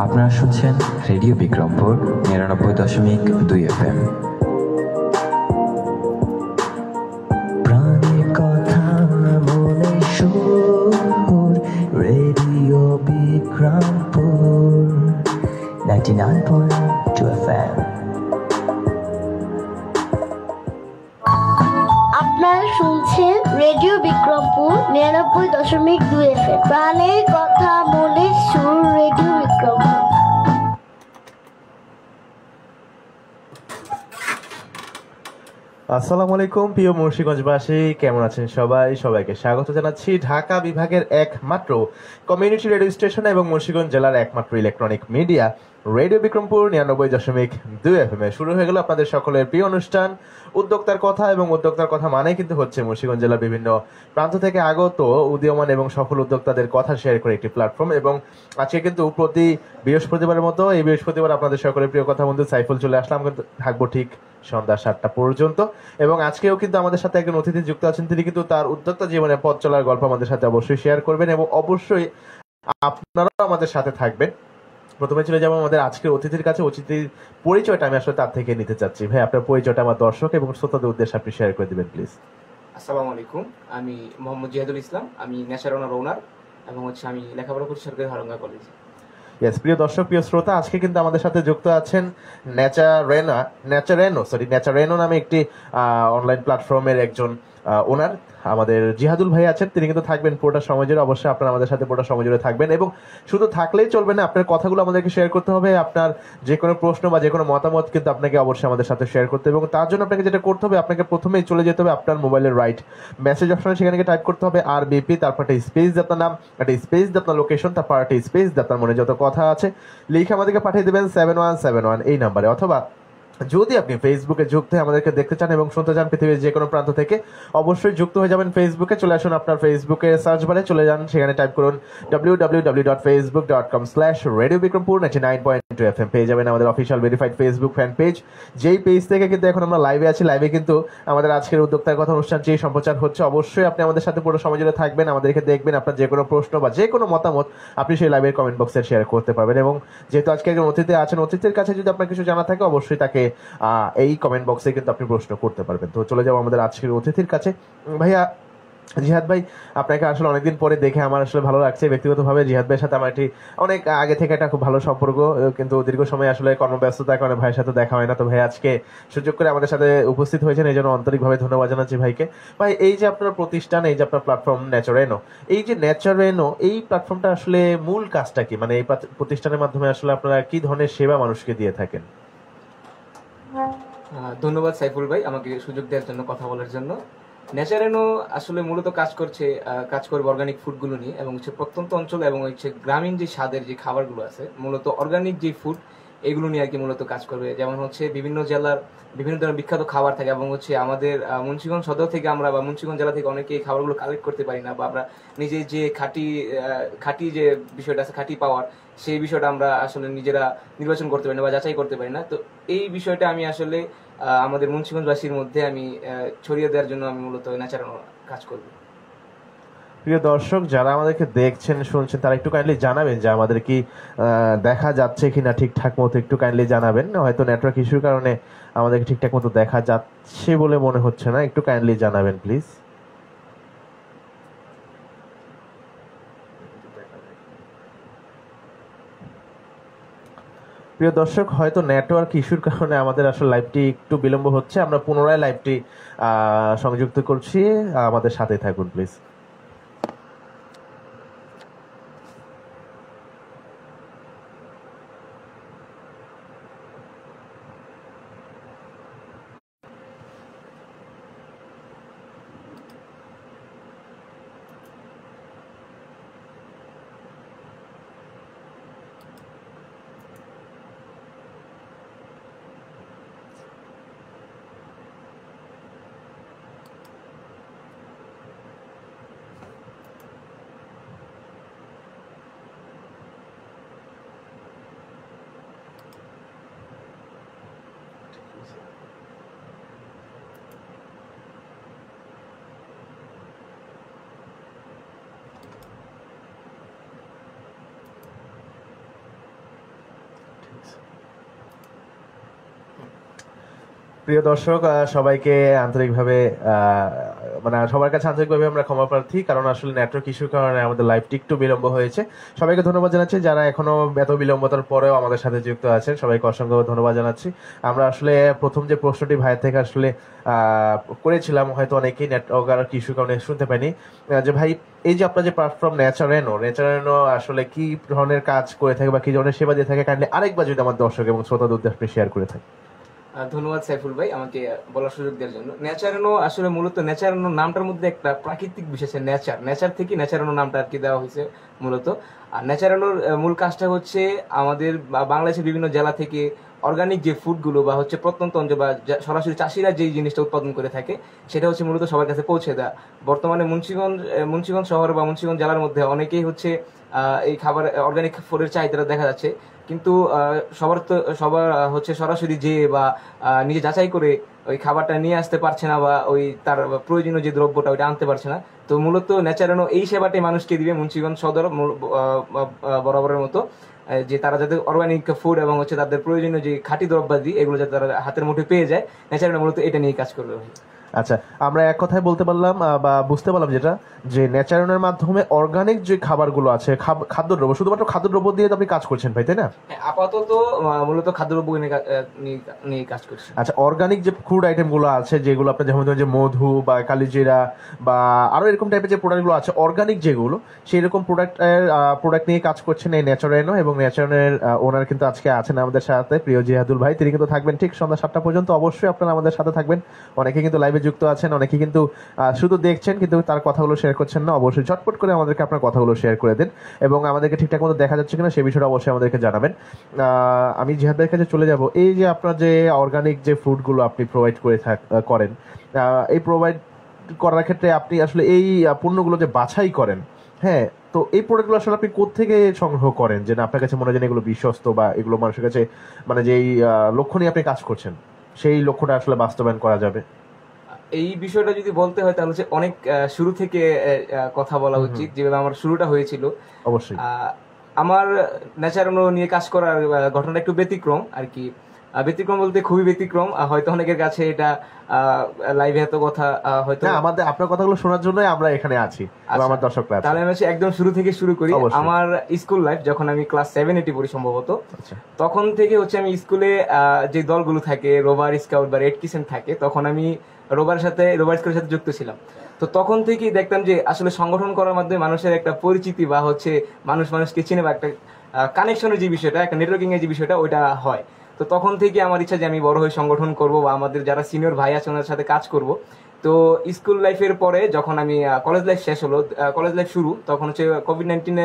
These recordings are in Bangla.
আপনারা শুনছেন রেডিও বিক্রমপুর ৯৯.২ FM। প্রাণের কথা মনে সুর, রেডিও বিক্রমপুর 99.2 FM। আপনারা শুনছেন রেডিও বিক্রমপুর ৯৯.২ FM। প্রাণের কথা মনে সুর, রেডিও বিক্রমপুর। আসসালামু আলাইকুম প্রিয় মুন্সিগঞ্জবাসী, কেমন আছেন সবাই? সবাইকে স্বাগত জানাচ্ছি ঢাকা বিভাগের একমাত্র কমিউনিটি রেডিও স্টেশন এবং মুন্সিগঞ্জ জেলার একমাত্র electronic media radio Bikrampur ৯৯.২ FM। শুরু হয়ে গেল আপনাদের সকলের প্রিয় অনুষ্ঠান উদ্যোক্তার কথা, এবং উদ্যোক্তার কথা মানে কিন্তু হচ্ছে মুন্সিগঞ্জ জেলার বিভিন্ন প্রান্ত থেকে আগত উদীয়মান এবং সফল উদ্যোক্তাদের কথা শেয়ার করে একটি প্ল্যাটফর্ম। এবং আজকে কিন্তু প্রতি বৃহস্পতিবারের মতো এই বৃহস্পতিবার আপনাদের সকলের প্রিয় কথা বন্ধু সাইফুল চলে আসলাম, থাকবো ঠিক সন্ধ্যা ৭টা পর্যন্ত। এবং আজকেও কিন্তু আমাদের সাথে একজন অতিথি যুক্ত আছেন, তিনি কিন্তু তার উদ্যোক্তা জীবনে পথ চলার গল্প আমাদের সাথে অবশ্যই শেয়ার করবেন, এবং অবশ্যই আপনারাও আমাদের সাথে থাকবেন। প্রথমে চলে যাবো আমাদের আজকের অতিথির কাছে। অতিথির পরিচয়টা আমি আসলে তার থেকে নিতে চাচ্ছি। ভাই, আপনার পরিচয়টা আমার দর্শক এবং শ্রোতাদের উদ্দেশ্যে আপনি শেয়ার করে দিবেন প্লিজ। আসসালামু আলাইকুম, আমি মোহাম্মদ জিহাদুল ইসলাম। আমি ন্যাচার ওনার এবং আমি লেখাপড়া করছি সরকারি হারঙ্গা কলেজে। প্রিয় দর্শক, প্রিয় শ্রোতা, আজকে কিন্তু আমাদের সাথে যুক্ত আছেন ন্যাচারেনো নামে একটি অনলাইন প্ল্যাটফর্মের একজন ওনার আমাদের জিহাদুল ভাই আছেন। তিনি কিন্তু থাকবেন পুরোটা সময় জুড়ে। অবশ্যই আপনারা আমাদের সাথে পুরোটা সময় জুড়ে থাকবেন, এবং শুধু থাকলেই চলবে না, আপনার কথাগুলো আমাদেরকে শেয়ার করতে হবে। আপনার যে কোনো প্রশ্ন বা যে কোনো মতামত কিন্তু আপনাকে অবশ্যই আমাদের সাথে শেয়ার করতে হবে, এবং তার জন্য আপনাকে যেটা করতে হবে, আপনাকে প্রথমেই চলে যেতে হবে আপনার মোবাইলের রাইট মেসেজ অপশনে। সেখানে টাইপ করতে হবে RBP, তারপর একটা স্পেস দিয়ে আপনার নাম, একটা স্পেস দিয়ে আপনার লোকেশন, তারপর একটা স্পেস দিয়ে আপনার মনে যত কথা আছে লিখে আমাদেরকে পাঠিয়ে দেবেন 7171 এই নাম্বারে। অথবা যদি আপনি ফেসবুকে যুক্ত হয়ে আমাদেরকে দেখতে চান এবং শুনতে চান পৃথিবীর যে কোনো প্রান্ত থেকে, অবশ্যই যুক্ত হয়ে যাবেন ফেসবুকে। চলে আসুন আপনার ফেসবুকে সার্চ বারে চলে যান, সেখানে টাইপ করুন www.facebook.com/radiobikrampur 99.2 FM। পেয়ে যাবেন আমাদের official verified Facebook fan page, যেই পেজ থেকে কিন্তু এখন আমরা লাইভে আছি। লাইভে কিন্তু আমাদের আজকের উদ্যোক্তার কথা অনুষ্ঠানটি সম্প্রচার হচ্ছে। অবশ্যই আপনি আমাদের সাথে পুরো সময় জুড়ে থাকবেন, আমাদেরকে দেখবেন। আপনার যে কোনো প্রশ্ন বা যে কোনো মতামত আপনি সেই লাইভের কমেন্ট বক্সে শেয়ার করতে পারবেন। এবং যেহেতু আজকে একজন অতিথি আছেন, অতিথির কাছে যদি আপনার কিছু জানা থাকে, অবশ্যই তাকে এই কমেন্ট বক্সে কিন্তু আপনি প্রশ্ন করতে পারবেন। তো চলে যাবো আমাদের আজকের অতিথির কাছে। ভাইয়া, জিহাদ ভাই, আপনাকে আসলে অনেকদিন পরে দেখে আমার আসলে ভালো লাগছে ব্যক্তিগতভাবে। জিহাদ ভাইয়ের সাথে আমার একটি অনেক আগে থেকে একটা খুব ভালো সম্পর্ক, কিন্তু দীর্ঘ সময় আসলে কর্মব্যস্ততার কারণে ভাইয়ের সাথে দেখা হয় না। তো ভাই আজকে সুযোগ করে আমাদের সাথে উপস্থিত হয়েছেন, এই জন্য আন্তরিকভাবে ধন্যবাদ জানাচ্ছি ভাইকে। ভাই, এই যে আপনার প্রতিষ্ঠান, এই যে আপনার প্ল্যাটফর্ম ন্যাচারেনো, এই যে ন্যাচারেনো এই প্ল্যাটফর্মটা আসলে মূল কাজটা কি? মানে এই প্রতিষ্ঠানের মাধ্যমে আসলে আপনারা কি ধরনের সেবা মানুষকে দিয়ে থাকেন? ধন্যবাদ সাইফুল ভাই আমাকে সুযোগ দেওয়ার জন্য, কথা বলার জন্য। ন্যাচারেনো আসলে মূলত কাজ করবে অর্গানিক ফুডগুলো নিয়ে, এবং প্রত্যন্ত অঞ্চল এবং গ্রামীণ যে স্বাদের যে খাবারগুলো আছে, মূলত অর্গানিক যে ফুড এগুলো নিয়ে আর কি মূলত কাজ করবে। যেমন বিভিন্ন জেলার বিভিন্ন ধরনের বিখ্যাত খাবার থাকে, এবং আমাদের মুন্সিগঞ্জ সদর থেকে আমরা বা মুন্সিগঞ্জ জেলা থেকে অনেকে এই খাবারগুলো কালেক্ট করতে পারি না, বা আমরা নিজে যে খাঁটি যে বিষয়টা আছে, খাঁটি পাওয়ার, সেই বিষয়টা আমরা আসলে নিজেরা নির্বাচন করতে পারি না বা যাচাই করতে পারি না। তো এই বিষয়টা আমি আসলে আমাদের মুন্সিগঞ্জবাসীর মধ্যে আমি ছড়িয়ে দেওয়ার জন্য আমি মূলত ন্যাচারেনো কাজ করব। প্রিয় দর্শক, যারা আমাদেরকে দেখছেন শুনছেন, তারা একটু কাইন্ডলি জানাবেন যে আমাদের কি দেখা যাচ্ছে কিনা ঠিকঠাক মতো, একটু কাইন্ডলি জানাবেন। হয়তো নেটওয়ার্ক ইস্যুর কারণে আমাদেরকে ঠিকঠাক মতো দেখা যাচ্ছে বলে মনে হচ্ছে না, একটু কাইন্ডলি জানাবেন প্লিজ। প্রিয় দর্শক, হয়তো নেটওয়ার্ক ইস্যুর কারণে আমাদের আসলে লাইভটি একটু বিলম্ব হচ্ছে। আমরা পুনরায় লাইভটি সংযুক্ত করছি, আমাদের সাথে থাকুন প্লিজ। প্রিয় দর্শক, সবাইকে আন্তরিকভাবে মানে সবার কাছে আন্তরিকভাবে আমরা ক্ষমা প্রার্থী, কারণ আসলে নেটওয়ার্ক ইস্যুর কারণে আমাদের লাইভটি একটু বিলম্ব হয়েছে। সবাইকে ধন্যবাদ জানাচ্ছি যারা এখনো এত বিলম্বতার পরেও আমাদের সাথে যুক্ত আছেন, সবাইকে অসংখ্য ধন্যবাদ জানাচ্ছি। আমরা আসলে প্রথম যে প্রশ্নটি ভাইয়ের থেকে আসলে করেছিলাম, হয়তো অনেকেই নেটওয়ার্ক ইস্যুর কারণে শুনতে পাইনি, যে ভাই এই যে আপনার যে প্ল্যাটফর্ম নেচারেনো আসলে কি ধরনের কাজ করে থাকে বা কি ধরনের সেবা দিয়ে থাকে, কাইন্ডলি আরেকবার যদি আমার দর্শক এবং শ্রোতাদের উদ্দেশ্যে শেয়ার করে থাকে। ধন্যবাদ সাইফুল ভাই আমাকে বলার সুযোগ দেওয়ার জন্য। ন্যাচারানো আসলে মূলত ন্যাচারানো নামটার মধ্যে একটা প্রাকৃতিক বিশেষ নেচার থেকে ন্যাচারানো নামটা আর কি দেওয়া হয়েছে মূলত। আর ন্যাচারানোর মূল কাজটা হচ্ছে আমাদের বাংলাদেশের বিভিন্ন জেলা থেকে অর্গানিক যে ফুডগুলো বা হচ্ছে প্রত্যন্ত অঞ্চল বা সরাসরি চাষিরা যেই জিনিসটা উৎপাদন করে থাকে সেটা হচ্ছে মূলত সবার কাছে পৌঁছে দেওয়া। বর্তমানে মুন্সিগঞ্জ শহর বা মুন্সিগঞ্জ জেলার মধ্যে অনেকেই হচ্ছে এই খাবার অর্গানিক ফুডের চাহিদাটা দেখা যাচ্ছে, কিন্তু সবার হচ্ছে সরাসরি যে বা নিজে যাচাই করে ওই খাবারটা নিয়ে আসতে পারছে না বা ওই তার প্রয়োজনীয় যে দ্রব্যটা ওইটা আনতে পারছে না। তো মূলত ন্যাচারানো এই সেবাটাই মানুষকে দিবে মুন্সিগঞ্জ সদর বরাবরের মতো, যে তারা যাতে অর্গানিক ফুড এবং হচ্ছে তাদের প্রয়োজনীয় যে খাঁটি দ্রব্যাদি এগুলো যাতে তারা হাতের মুঠে পেয়ে যায়, ন্যাচারানো মূলত এটা নিয়ে কাজ করবে। আচ্ছা, আমরা এক কথায় বলতে পারলাম বা বুঝতে পারলাম যেটা, যে ন্যাচারানোর মাধ্যমে অর্গানিক যে খাবারগুলো আছে, খাদ্যদ্রব্য, শুধুমাত্র খাদ্যদ্রব্য দিয়ে তো আপনি কাজ করছেন ভাই, তাই না? আপাতত মূলত খাদ্যদ্রব্য নিয়ে কাজ করছি। আচ্ছা, অর্গানিক যে ফুড আইটেম গুলো আছে যেগুলো আপনার যেমন যে মধু বা কালিজিরা বা আরো এরকম টাইপের যে প্রোডাক্ট গুলো আছে অর্গানিক যেগুলো, সেই রকম প্রোডাক্ট নিয়ে কাজ করছেন এই ন্যাচারানো, এবং ন্যাচারানের ওনার কিন্তু আজকে আছেন আমাদের সাথে প্রিয় জিহাদুল ভাই। তিনি কিন্তু থাকবেন ঠিক সন্ধ্যা 7টা পর্যন্ত। অবশ্যই আপনারা আমাদের সাথে থাকবেন। অনেকে কিন্তু লাইভে যুক্ত আছেন, অনেকে কিন্তু শুধু দেখছেন কিন্তু তার কথাগুলো শেয়ার করছেন না। অবশ্যই ঝটপট করে আমাদেরকে আপনার কথাগুলো শেয়ার করে দিন, এবং আমাদেরকে ঠিকঠাক মতো দেখা যাচ্ছে কিনা সেই বিষয়টা অবশ্যই আমাদেরকে জানাবেন। আমি জিহাদ ভাইয়ের কাছে চলে যাব। এই যে আপনার যে অর্গানিক যে ফুডগুলো আপনি প্রোভাইড করেন, এই প্রোভাইড করার ক্ষেত্রে আপনি আসলে এই পণ্যগুলো যে বাছাই করেন, হ্যাঁ, তো এই প্রোডাক্টগুলো আসলে আপনি কোত্থেকে সংগ্রহ করেন, যে না আপনার কাছে মনে হয় যে এগুলো বিশ্বস্ত বা এগুলো মানুষের কাছে মানে যেই লক্ষ্য নিয়ে আপনি কাজ করছেন সেই লক্ষ্যটা আসলে বাস্তবায়ন করা যাবে? এই বিষয়টা যদি বলতে হয় তাহলে হচ্ছে অনেক শুরু থেকে কথা বলা উচিত, যেভাবে আমার শুরুটা হয়েছিল। অবশ্যই আমার ন্যাচারানো নিয়ে কাজ করার ঘটনাটা একটু ব্যতিক্রম আর কি। ব্যতিক্রম বলতে খুবই ব্যতিক্রম, হয়তো অনেকের কাছে এটা লাইভে এত কথা হয়তো আমাদের আপনার কথাগুলো শোনার জন্যই আমরা এখানে আছি, আমার দর্শকরা। তাহলে আমি একদম শুরু থেকে শুরু করি। আমার স্কুল লাইফ যখন আমি ক্লাস 7-8 পড়ি সম্ভবত, তখন থেকে হচ্ছে আমি স্কুলে যে দলগুলো থাকে রোভার স্কাউট বা রেড কিসেন্ট থাকে, তখন আমি রোভার স্কাউটের সাথে যুক্ত ছিলাম। তো তখন থেকেই দেখতাম যে আসলে সংগঠন করার মাধ্যমে মানুষের একটা পরিচিতি বা হচ্ছে মানুষকে চিনে বা একটা কানেকশনের যে বিষয়টা, একটা নেটওয়ার্কিং এর যে বিষয়টা ওইটা হয়। তো তখন থেকে আমার ইচ্ছা যে আমি বড় হয়ে সংগঠন করব বা আমাদের যারা সিনিয়র ভাই আছে ওনাদের সাথে কাজ করব। তো স্কুল লাইফের পরে যখন আমি কলেজ লাইফ শেষ হলো, কলেজ লাইফ শুরু, তখন হচ্ছে কোভিড-19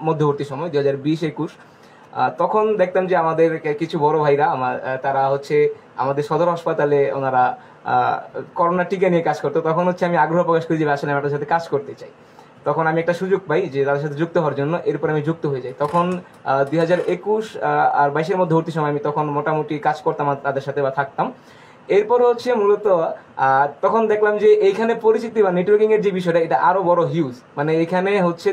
মধ্যবর্তী সময় 2020-21, তখন দেখতাম যে আমাদের কিছু বড় ভাইরা তারা হচ্ছে আমাদের সদর হাসপাতালে ওনারা করোনা টিকা নিয়ে কাজ করতো। তখন হচ্ছে আমি আগ্রহ প্রকাশ করি যে আসলে আমি তাদের সাথে কাজ করতে চাই। তখন আমি একটা সুযোগ পাই যে তাদের সাথে যুক্ত হওয়ার জন্য, এরপর আমি যুক্ত হয়ে যাই। তখন 2021 আর 22-এর মধ্যবর্তী সময় আমি তখন মোটামুটি কাজ করতাম তাদের সাথে বা থাকতাম। এরপর হচ্ছে মূলত তখন দেখলাম যে এইখানে পরিচিতি বা নেটওয়ার্কিং এর যে বিষয়টা এটা আরো বড় হিউজ, মানে এখানে হচ্ছে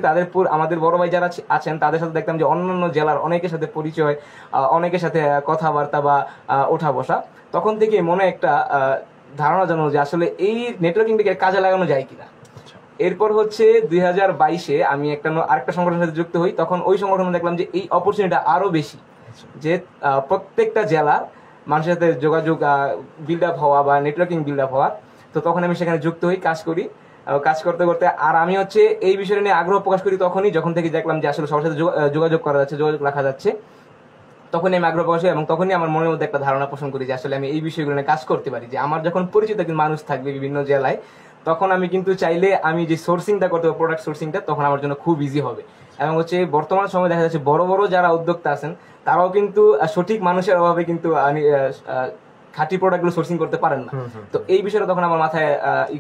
আমাদের বড় ভাই যারা আছেন তাদের সাথে দেখতাম যে অন্যান্য জেলার অনেকের সাথে পরিচয়, অনেকের সাথে কথাবার্তা বা ওঠা বসা। তখন থেকে মনে একটা ধারণা জানানো যে আসলে এই নেটওয়ার্কিংটাকে কাজে লাগানো যায় কিনা। এরপর হচ্ছে 2022-এ আমি আরেকটা সংগঠনের সাথে যুক্ত হই। তখন ওই সংগঠনে দেখলাম যে এই অপরচুনিটি আরো বেশি, যে প্রত্যেকটা জেলার মানুষের সাথে যোগাযোগ বিল্ড আপ হওয়া বা নেটওয়ার্কিং বিল্ড আপ হওয়া। তো তখন আমি সেখানে যুক্ত হই, কাজ করি। কাজ করতে করতে আর আমি হচ্ছে এই বিষয় নিয়ে আগ্রহ প্রকাশ করি তখনই যখন থেকে দেখলাম যে আসলে সবার সাথে যোগাযোগ করা যাচ্ছে, যোগাযোগ রাখা যাচ্ছে। তখনই আমি আগ্রহ প্রকাশ করি এবং তখনই আমার মনের মধ্যে একটা ধারণা পোষণ করি যে আসলে আমি এই বিষয়গুলো নিয়ে কাজ করতে পারি। যে আমার যখন পরিচিত মানুষ থাকবে বিভিন্ন জেলায়, তখন আমি কিন্তু চাইলে আমি যে সোর্সিংটা করতে হবে, প্রোডাক্ট সোর্সিংটা, তখন আমার জন্য খুব ইজি হবে। এবং হচ্ছে বর্তমান সময় দেখা যাচ্ছে বড় বড় যারা উদ্যোক্তা আছেন তারাও কিন্তু সঠিক মানুষের অভাবে কিন্তু খাঁটি প্রোডাক্টগুলো সোর্সিং করতে পারেন না। তো এই বিষয়টা তখন আমার মাথায়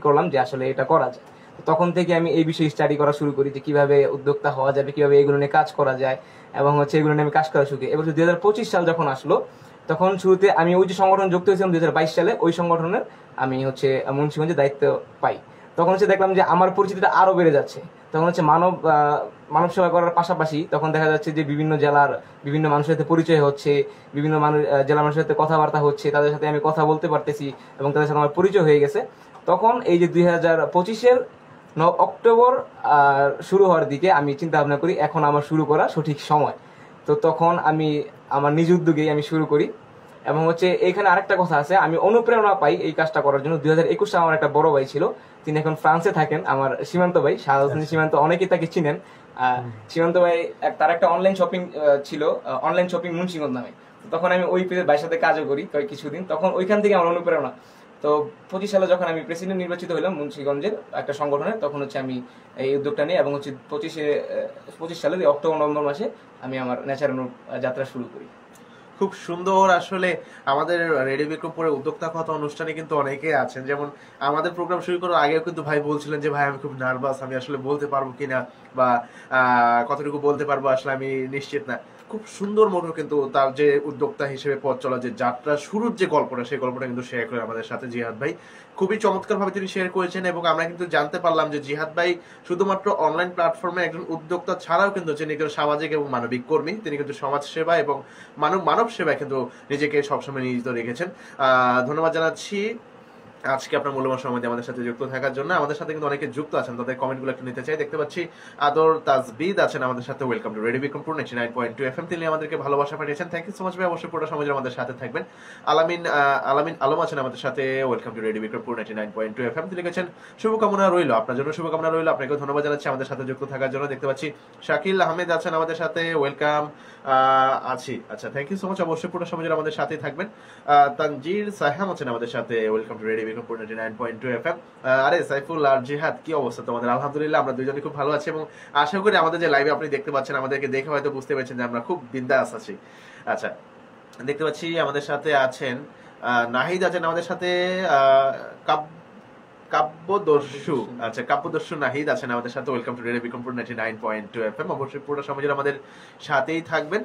করলাম যে আসলে এটা করা যায়। তখন থেকে আমি এই বিষয়ে স্টাডি করা শুরু করি যে কিভাবে উদ্যোক্তা হওয়া যাবে, কিভাবে এগুলো নিয়ে কাজ করা যায়, এবং হচ্ছে এগুলো নিয়ে আমি কাজ করা শুরু করি। এবার 2025 সাল যখন আসলো, তখন শুরুতে আমি ওই যে সংগঠন যুক্ত হয়েছিলাম 2022 সালে, ওই সংগঠনের আমি হচ্ছে মুন্সিগঞ্জে দায়িত্ব পাই। তখন হচ্ছে দেখলাম যে আমার পরিচিতিটা আরো বেড়ে যাচ্ছে। তখন হচ্ছে মানব সেবা করার পাশাপাশি তখন দেখা যাচ্ছে যে বিভিন্ন জেলার বিভিন্ন মানুষের সাথে পরিচয় হচ্ছে, বিভিন্ন মানুষ জেলার মানুষের সাথে কথাবার্তা হচ্ছে, তাদের সাথে আমি কথা বলতে পারতেছি এবং তাদের সাথে আমার পরিচয় হয়ে গেছে। তখন এই যে 2025-এর অক্টোবর শুরু হওয়ার দিকে আমি চিন্তা ভাবনা করি এখন আমার শুরু করা সঠিক সময়। তো তখন আমি আমার নিজ উদ্যোগেই আমি শুরু করি। এবং হচ্ছে এখানে আরেকটা কথা আছে, আমি অনুপ্রেরণা পাই এই কাজটা করার জন্য। 2021 সালে আমার একটা বড় ভাই ছিল, তিনি এখন ফ্রান্সে থাকেন, আমার সীমান্ত ভাই শাহাদ সীমান্ত, অনেকেই তাকে চিনেন। সীমান্ত ভাই তার একটা অনলাইন শপিং ছিল, অনলাইন শপিং মুন্সিগঞ্জ নামে। তখন আমি ওই ভাইয়ের সাথে কাজও করি কিছুদিন, তখন ওইখান থেকে আমার অনুপ্রেরণা। তো 25 সালে যখন আমি প্রেসিডেন্ট নির্বাচিত হলাম মুন্সিগঞ্জের একটা সংগঠনে, তখন হচ্ছে আমি এই উদ্যোগটা নিই এবং হচ্ছে 25 সালের অক্টোবর নভেম্বর মাসে আমি আমার ন্যাচারানো যাত্রা শুরু করি। খুব সুন্দর। আসলে আমাদের রেডিও বিক্রমপুরের উদ্যোক্তা কথা অনুষ্ঠানে কিন্তু অনেকে আছেন, যেমন আমাদের প্রোগ্রাম শুরু করার আগেও কিন্তু ভাই বলছিলেন যে ভাই আমি খুব নার্ভাস, আমি আসলে বলতে পারবো কিনা বা কতটুকু বলতে পারবো আসলে আমি নিশ্চিত না। খুব সুন্দর মতো কিন্তু তার যে উদ্যোক্তা হিসেবে পথ চলা যে যাত্রা শুরুর যে গল্পটা, সেই গল্পটা কিন্তু শেয়ার করে আমাদের সাথে জিহাদ ভাই। খুবই চমৎকার ভাবে তিনি শেয়ার করেছেন এবং আমরা কিন্তু জানতে পারলাম যে জিহাদ ভাই শুধুমাত্র অনলাইন প্ল্যাটফর্মে একজন উদ্যোক্তা ছাড়াও কিন্তু তিনি একজন সামাজিক এবং মানবিক কর্মী। তিনি কিন্তু সমাজ সেবা এবং মানব সেবায় কিন্তু নিজেকে সবসময় নিয়োজিত রেখেছেন। ধন্যবাদ জানাচ্ছি আজকে আপনার মূল্যবান সময় দিয়ে আমাদের সাথে যুক্ত থাকার জন্য। আমাদের সাথে কিন্তু অনেকে যুক্ত আছেন, তাদের কমেন্টগুলো একটু নিতে চাই। দেখতে পাচ্ছি আদর তাজবিদ আছেন আমাদের সাথে, welcome to radio Bikrampur 99.2 FM। তিনি আমাদেরকে ভালোবাসা পাঠিয়েছেন, থ্যাংক ইউ সো মাচ ভাই। অবশ্যই পুরো সময় আমাদের সাথে থাকবেন। আলামিন আলম আছেন আমাদের সাথে, welcome to radio Bikrampur 99.2 FM। তিনি লিখেছেন শুভকামনা রইল, আপনার জন্য শুভকামনা রইল। আপনাকে ধন্যবাদ জানাচ্ছি আমাদের সাথে যুক্ত থাকার জন্য। দেখতে পাচ্ছি শাকিল আহমেদ আছেন আমাদের সাথে, ওয়েলকাম আছি। আচ্ছা, থ্যাংক ইউ সো মাচ। অবশ্যই পুরো সময় আমাদের সাথেই থাকবেন। তানজির সাহাম আছেন আমাদের সাথে, welcome to radio Bikrampur 99.2 FM। আরে সাইফুল আর জিহাদ, কি অবস্থা তোমাদের? আলহামদুলিল্লাহ আমরা দুইজনই খুব ভালো আছি এবং আশা করি আমাদের যে লাইভে আপনি দেখতে পাচ্ছেন, আমাদেরকে দেখে হয়তো বুঝতে পেরেছেন যে আমরা খুব বিন্দাস আছি। আচ্ছা, দেখতে পাচ্ছি আমাদের সাথে আছেন নাহিদ আছেন আমাদের সাথে, কাব্যদর্শু, আচ্ছা কাব্যদর্শু নাহিদ আছেন আমাদের সাথে, welcome to radio Bikrampur 99.2 FM। অবশ্যই পুরো সময় আমাদের সাথেই থাকবেন।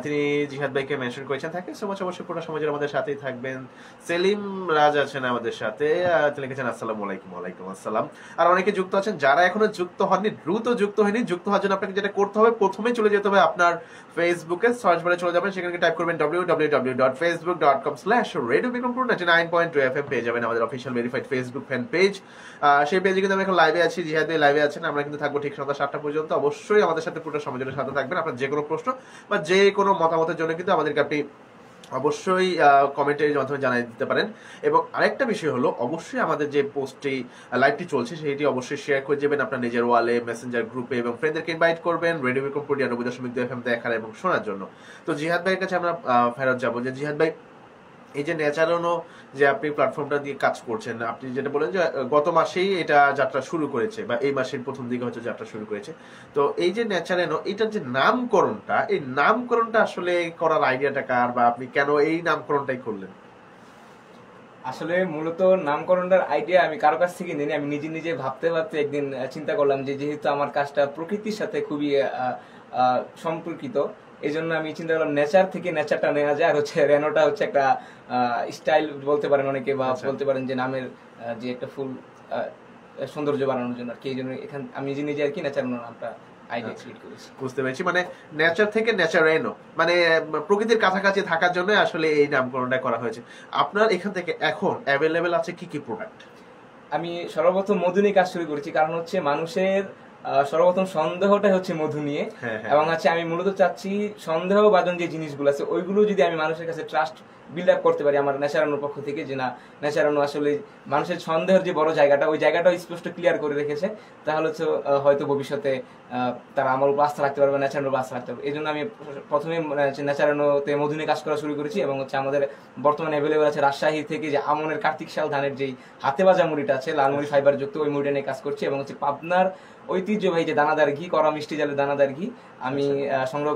তিনি জিহাদ ভাইকে মেনশন করেছেন, থ্যাংক ইউ সো মাচ। অবশ্যই পুরো সময় আমাদের সাথেই থাকবেন। সেলিম রাজ আছেন আমাদের সাথে, তিনি লিখেছেন আসসালামু আলাইকুম। ওয়ালাইকুম আসসালাম। আর অনেকে যুক্ত আছেন, যারা এখনো যুক্ত হননি দ্রুত যুক্ত হয়নি। যুক্ত হওয়ার জন্য আপনাকে যেটা করতে হবে, প্রথমে চলে যেতে হবে আপনার ফেসবুকে, সার্চ বারে চলে যাবেন, সেখানে টাইপ করবেন www.facebook.com/radiobikrampur 99.2 FM। পেয়ে যাবেন আমাদের official verified Facebook fan page. সেই পেজে কিন্তু আমি এখন লাইভে আছি, জিহাদ ভাই লাইভে আছেন। আমরা কিন্তু থাকবো ঠিক সন্ধ্যা 7টা পর্যন্ত। অবশ্যই আমাদের সাথে পুরো সময় জন্য সাথে থাকবেন। আপনার যে কোনো প্রশ্ন বা যে কোনো মতামতের জন্য কিন্তু আমাদেরকে আপনি অবশ্যই কমেন্টের মাধ্যমে জানিয়ে দিতে পারেন। এবং আরেকটা বিষয় হলো, অবশ্যই আমাদের যে পোস্টটি লাইভটি চলছে সেটি অবশ্যই শেয়ার করে যাবেন আপনার নিজের ওয়ালে, মেসেঞ্জার গ্রুপে এবং ফ্রেন্ডদেরকে ইনভাইট করবেন রেডিও বিক্রমপুর 99.2 FM দেখার এবং শোনার জন্য। তো জিহাদ ভাইয়ের কাছে আমরা ফেরত যাবো যে জিহাদ ভাই, এই যে ন্যাচারানো যে আপনি প্ল্যাটফর্মটা দিয়ে কাজ করছেন, আপনি যেটা বলেন যে গত মাসেই এটা যাত্রা শুরু করেছে বা এই মাসের প্রথম দিকে হয়তো যাত্রা শুরু করেছে, তো এই যে ন্যাচারানো, এটার যে নামকরণটা, এই নামকরণটা আসলে করার আইডিয়াটা কার বা আপনি কেন এই নামকরণটাই করলেন? আসলে মূলত নামকরণটার আইডিয়া আমি কারো কাছ থেকে নিই, আমি নিজে নিজে ভাবতে ভাবতে একদিন চিন্তা করলাম যে যেহেতু আমার কাজটা প্রকৃতির সাথে খুবই সম্পর্কিত, এই জন্য আমি চিন্তা করলাম নেচার থেকে নেচারটা নেওয়া যায়। আর হচ্ছে রেনোটা হচ্ছে একটা স্টাইল বলতে পারেন অনেকে, বা বলতে পারেন যে নামের যে একটা ফুল সৌন্দর্য বাড়ানোর জন্য আর কি। এই জন্য এখানে আমি নিজে নিজে আর কি ন্যাচারানো নামটা আইডিয়া ক্রিয়েট করেছি। বুঝতে পেরেছি, মানে নেচার থেকে ন্যাচারেনো, মানে প্রকৃতির কাছাকাছি থাকার জন্য আসলে এই নামকরণটা করা হয়েছে। আপনার এখান থেকে এখন অ্যাভেলেবেল আছে কি কি প্রোডাক্ট? আমি সর্বপ্রথম মধু নিয়ে কাজ শুরু করেছি, কারণ হচ্ছে মানুষের সর্বপ্রথম সন্দেহটাই হচ্ছে মধু নিয়ে। এবং হচ্ছে আমি মূলত চাচ্ছি সন্দেহ বাদন যে জিনিসগুলো আছে ওইগুলো যদি আমি মানুষের কাছে ট্রাস্ট বিল্ড আপ করতে পারি আমার ন্যাচারানোর পক্ষ থেকে, যে না ন্যাচারানো আসলে মানুষের সন্দেহের যে বড় জায়গাটা, ওই জায়গাটা স্পষ্ট ক্লিয়ার করে রেখেছে, তাহলে হয়তো ভবিষ্যতে তারা আমার উপর আস্থা রাখতে পারবে, ন্যাচারানোর উপর আস্থা রাখতে পারবে। এই জন্য আমি প্রথমে ন্যাচারানোতে মধু নিয়ে কাজ করা শুরু করেছি। এবং হচ্ছে আমাদের বর্তমানে অ্যাভেলেবেল আছে রাজশাহী থেকে যে আমনের কার্তিক শাল ধানের যেই হাতে বাজা মুড়িটা আছে, লাল মুড়ি ফাইবার যুক্ত, ওই মুড়িটা নিয়ে কাজ করছি। এবং হচ্ছে পাবনার ঐতিহ্যবাহী যে দানাদার ঘি, করা মিষ্টি জালের দানাদার ঘি আমি সংগ্রহ